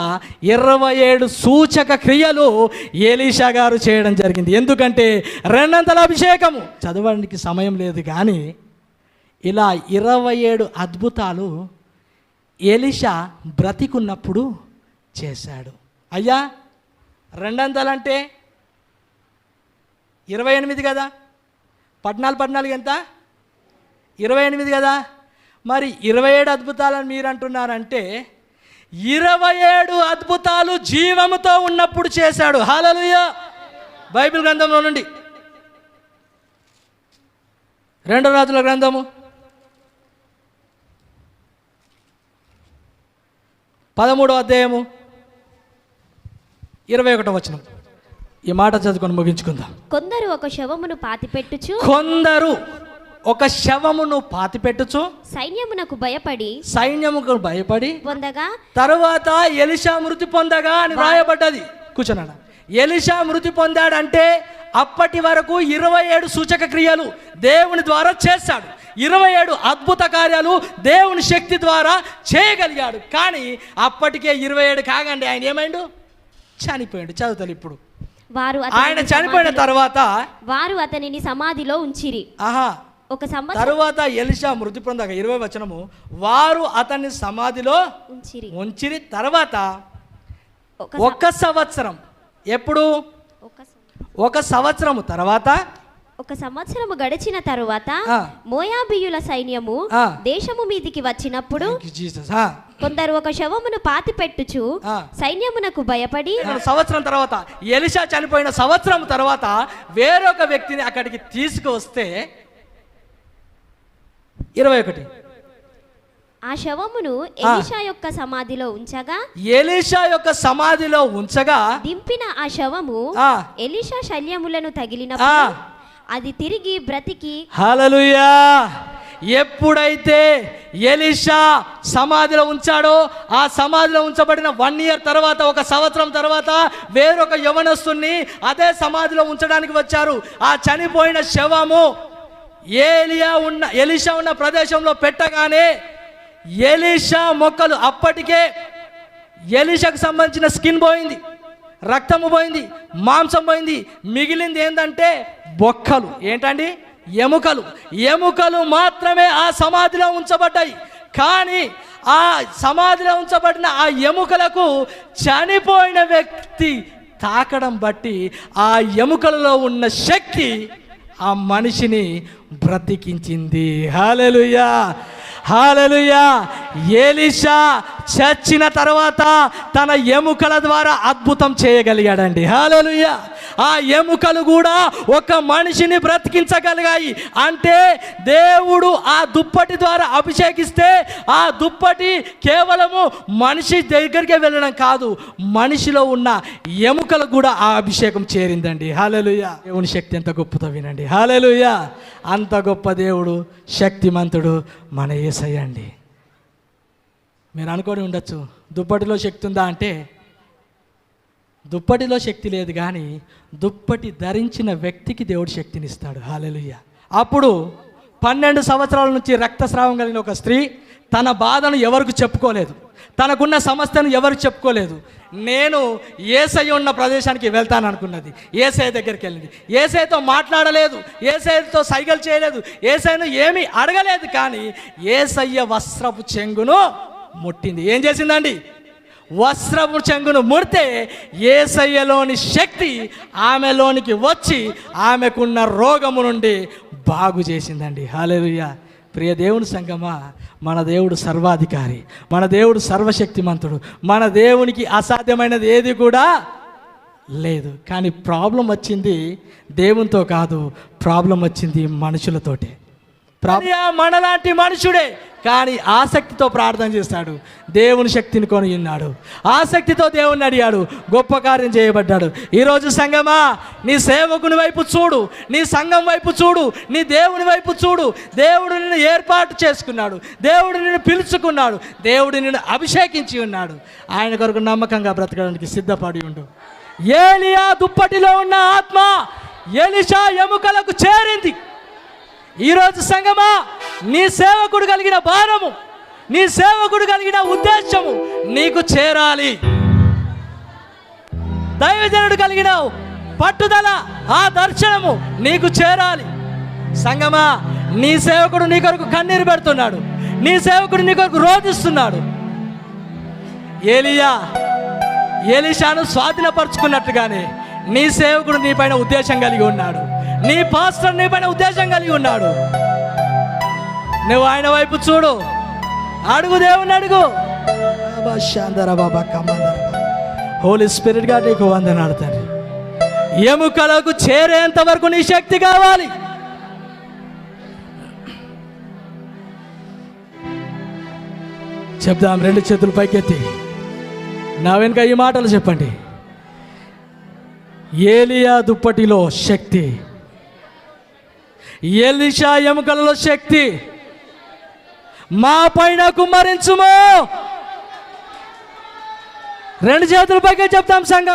27 సూచక క్రియలు ఎలీషా గారు చేయడం జరిగింది. ఎందుకంటే రెండంతల అభిషేకము. చదవడానికి సమయం లేదు కానీ ఇలా 27 అద్భుతాలు ఎలీషా బ్రతికున్నప్పుడు చేశాడు. అయ్యా, రెండంతలంటే 28 కదా, 14 ఎంత? 28 కదా. మరి 27 అద్భుతాలని మీరు అంటున్నారంటే 27 అద్భుతాలు జీవముతో ఉన్నప్పుడు చేశాడు. హల్లెలూయా. బైబిల్ గ్రంథంలో నుండి 2 రాజుల గ్రంథము 13వ అధ్యాయము 21వ వచనం. ఈ మాట చదువుకొని ముగించుకుందాం. కొందరు ఒక శవమును పాతిపెట్టుచు సైన్యమునకు భయపడి పొందగా తరువాత ఎలీషా మృతి పొందగా అని రాయబడ్డది. కూర్చోనన్నా. ఎలీషా మృతి పొందాడంటే అప్పటి వరకు 27 సూచక క్రియలు దేవుని ద్వారా చేశాడు. 27 అద్భుత కార్యాలు దేవుని శక్తి ద్వారా చేయగలిగాడు. కానీ అప్పటికే 27 కాగండి ఆయన ఏమైండు? చనిపోయాడు. చదువుతారు ఇప్పుడు. ఆయన చనిపోయిన తర్వాత వారు అతనిని సమాధిలో ఉంచిరి. తరువాత ఎలీషా మృతి పొందగా 20వ వచనము, వారు అతన్ని సమాధిలో ఉంచిరి. తర్వాత 1 సంవత్సరం, ఎప్పుడు? 1 సంవత్సరము తర్వాత ఒక సంవత్సరము గడిచిన తరువాత ఆ. మోయాబీయుల సైన్యము ఆ. దేశము మీదికి వచ్చినప్పుడు Thank you, Jesus. కొందరు ఒక శవమును పాతి పెట్టుచు ఆ. సైన్యమునకు భయపడి సంవత్సరం తర్వాత ఎలీషా చనిపోయిన సంవత్సరం తర్వాత వేరొక వ్యక్తిని అక్కడికి తీసుకువస్తే 21 ఆ శవమును ఎలీషా యొక్క సమాధిలో ఉంచగా ఎలీషా యొక్క సమాధిలో ఉంచగా దింపిన ఆ శవము ఆ. ఎలీషా శల్యములను తగిలినప్పుడు అది తిరిగి బ్రతికి హల్లెలూయా. ఎప్పుడైతే ఎలీషా సమాధిలో ఉంచాడో ఆ సమాధిలో ఉంచబడిన 1 year తర్వాత, ఒక సంవత్సరం తర్వాత వేరొక యవనస్తుని అదే సమాధిలో ఉంచడానికి వచ్చారు. ఆ చనిపోయిన శవము ఎలీషా ఉన్న ప్రదేశంలో పెట్టగానే ఎలీషా మొక్కలు అప్పటికే ఎలీషాకు సంబంధించిన స్కిన్ పోయింది, రక్తము పోయింది, మాంసం పోయింది. మిగిలింది ఏంటంటే బొక్కలు. ఏంటండి? ఎముకలు మాత్రమే ఆ సమాధిలో ఉంచబడ్డాయి. కానీ ఆ సమాధిలో ఉంచబడిన ఆ ఎముకలకు చనిపోయిన వ్యక్తి తాకడం బట్టి ఆ ఎముకలలో ఉన్న శక్తి ఆ మనిషిని బ్రతికించింది. హల్లెలూయా, హల్లెలూయా. ఎలీషా చచ్చిన తర్వాత తన ఎముకల ద్వారా అద్భుతం చేయగలిగాడండి. హల్లెలూయా. ఆ ఎముకలు కూడా ఒక మనిషిని బ్రతికించగలిగాయి. అంటే దేవుడు ఆ దుప్పటి ద్వారా అభిషేకిస్తే ఆ దుప్పటి కేవలము మనిషి దగ్గరికి వెళ్ళడం కాదు, మనిషిలో ఉన్న ఎముకలకు కూడా ఆ అభిషేకం చేరిందండి. హల్లెలూయా. దేవుని శక్తి ఎంత గొప్పదో వినండి. హల్లెలూయా. అంత గొప్ప దేవుడు, శక్తిమంతుడు మన యేసయ్య అండి. మీరు అనుకొని ఉండొచ్చు, దుప్పటిలో శక్తి ఉందా అంటే దుప్పటిలో శక్తి లేదు, కానీ దుప్పటి ధరించిన వ్యక్తికి దేవుడు శక్తినిస్తాడు. హల్లెలూయా. అప్పుడు 12 సంవత్సరాల నుంచి రక్తస్రావం కలిగిన ఒక స్త్రీ తన బాధను ఎవరికి చెప్పుకోలేదు, తనకున్న సమస్యను ఎవరికి చెప్పుకోలేదు. నేను యేసయ్య ఉన్న ప్రదేశానికి వెళ్తాను అనుకున్నది. యేసయ్య దగ్గరికి వెళ్ళింది. యేసయ్యతో మాట్లాడలేదు, యేసయ్యతో సైగలు చేయలేదు, యేసయ్యను ఏమీ అడగలేదు. కానీ యేసయ్య వస్త్రపు చెంగును ముట్టింది. ఏం చేసిందండి? వస్త్రపు చెంగును ముడితే యేసయ్యలోని శక్తి ఆమెలోనికి వచ్చి ఆమెకున్న రోగము నుండి బాగు చేసిందండి. హల్లెలూయా. ప్రియ దేవుని సంగమా, మన దేవుడు సర్వాధికారి, మన దేవుడు సర్వశక్తిమంతుడు, మన దేవునికి అసాధ్యమైనది ఏది కూడా లేదు. కానీ ప్రాబ్లం వచ్చింది దేవునితో కాదు, ప్రాబ్లం వచ్చింది మనుషులతోటే. మనలాంటి మనుషుడే, కానీ ఆసక్తితో ప్రార్థన చేస్తాడు, దేవుని శక్తిని కొని ఉన్నాడు, ఆసక్తితో దేవుని అడిగాడు, గొప్ప కార్యం చేయబడ్డాడు. ఈరోజు సంఘమా, నీ సేవకుని వైపు చూడు, నీ సంఘం వైపు చూడు, నీ దేవుని వైపు చూడు. దేవుడు నిన్ను ఏర్పాటు చేసుకున్నాడు, దేవుడు నిన్ను పిలుచుకున్నాడు, దేవుడు నిన్ను అభిషేకించి ఉన్నాడు. ఆయన కొరకు నమ్మకంగా బ్రతకడానికి సిద్ధపడి ఉండు. ఏలియా దుప్పటిలో ఉన్న ఆత్మ ఎలీషా ఎముకలకు చేరింది. ఈరోజు సంగమా, నీ సేవకుడు కలిగిన భారము, నీ సేవకుడు కలిగిన ఉద్దేశము నీకు చేరాలి. దైవజనుడు కలిగిన పట్టుదల, ఆ దర్శనము నీకు చేరాలి. సంగమా, నీ సేవకుడు నీ కొరకు కన్నీరు పెడుతున్నాడు, నీ సేవకుడు నీ కొరకు రోధిస్తున్నాడు. ఎలీషాను స్వాధీనపరుచుకున్నట్టుగానే నీ సేవకుడు నీ పైన ఉద్దేశం కలిగి ఉన్నాడు, నీ పాస్టర్ నీ పైన ఉద్దేశం కలిగి ఉన్నాడు. నువ్వు ఆయన వైపు చూడు, అడుగు, దేవుని అడుగు. హోలీ స్పిరిట్ గా నీకు వందనాలు తండ్రి. ఎముకలకు చేరేంత వరకు నీ శక్తి కావాలి. చెప్దాం, 2 చేతులు పైకెత్తి నా వెనుక ఈ మాటలు చెప్పండి. ఏలియా దుప్పటిలో శక్తి, ఎలీషా ఎముకలలో శక్తి మా పైన కుమ్మరించుము. 2 చేతుల పైకి చెప్తాం సంఘం.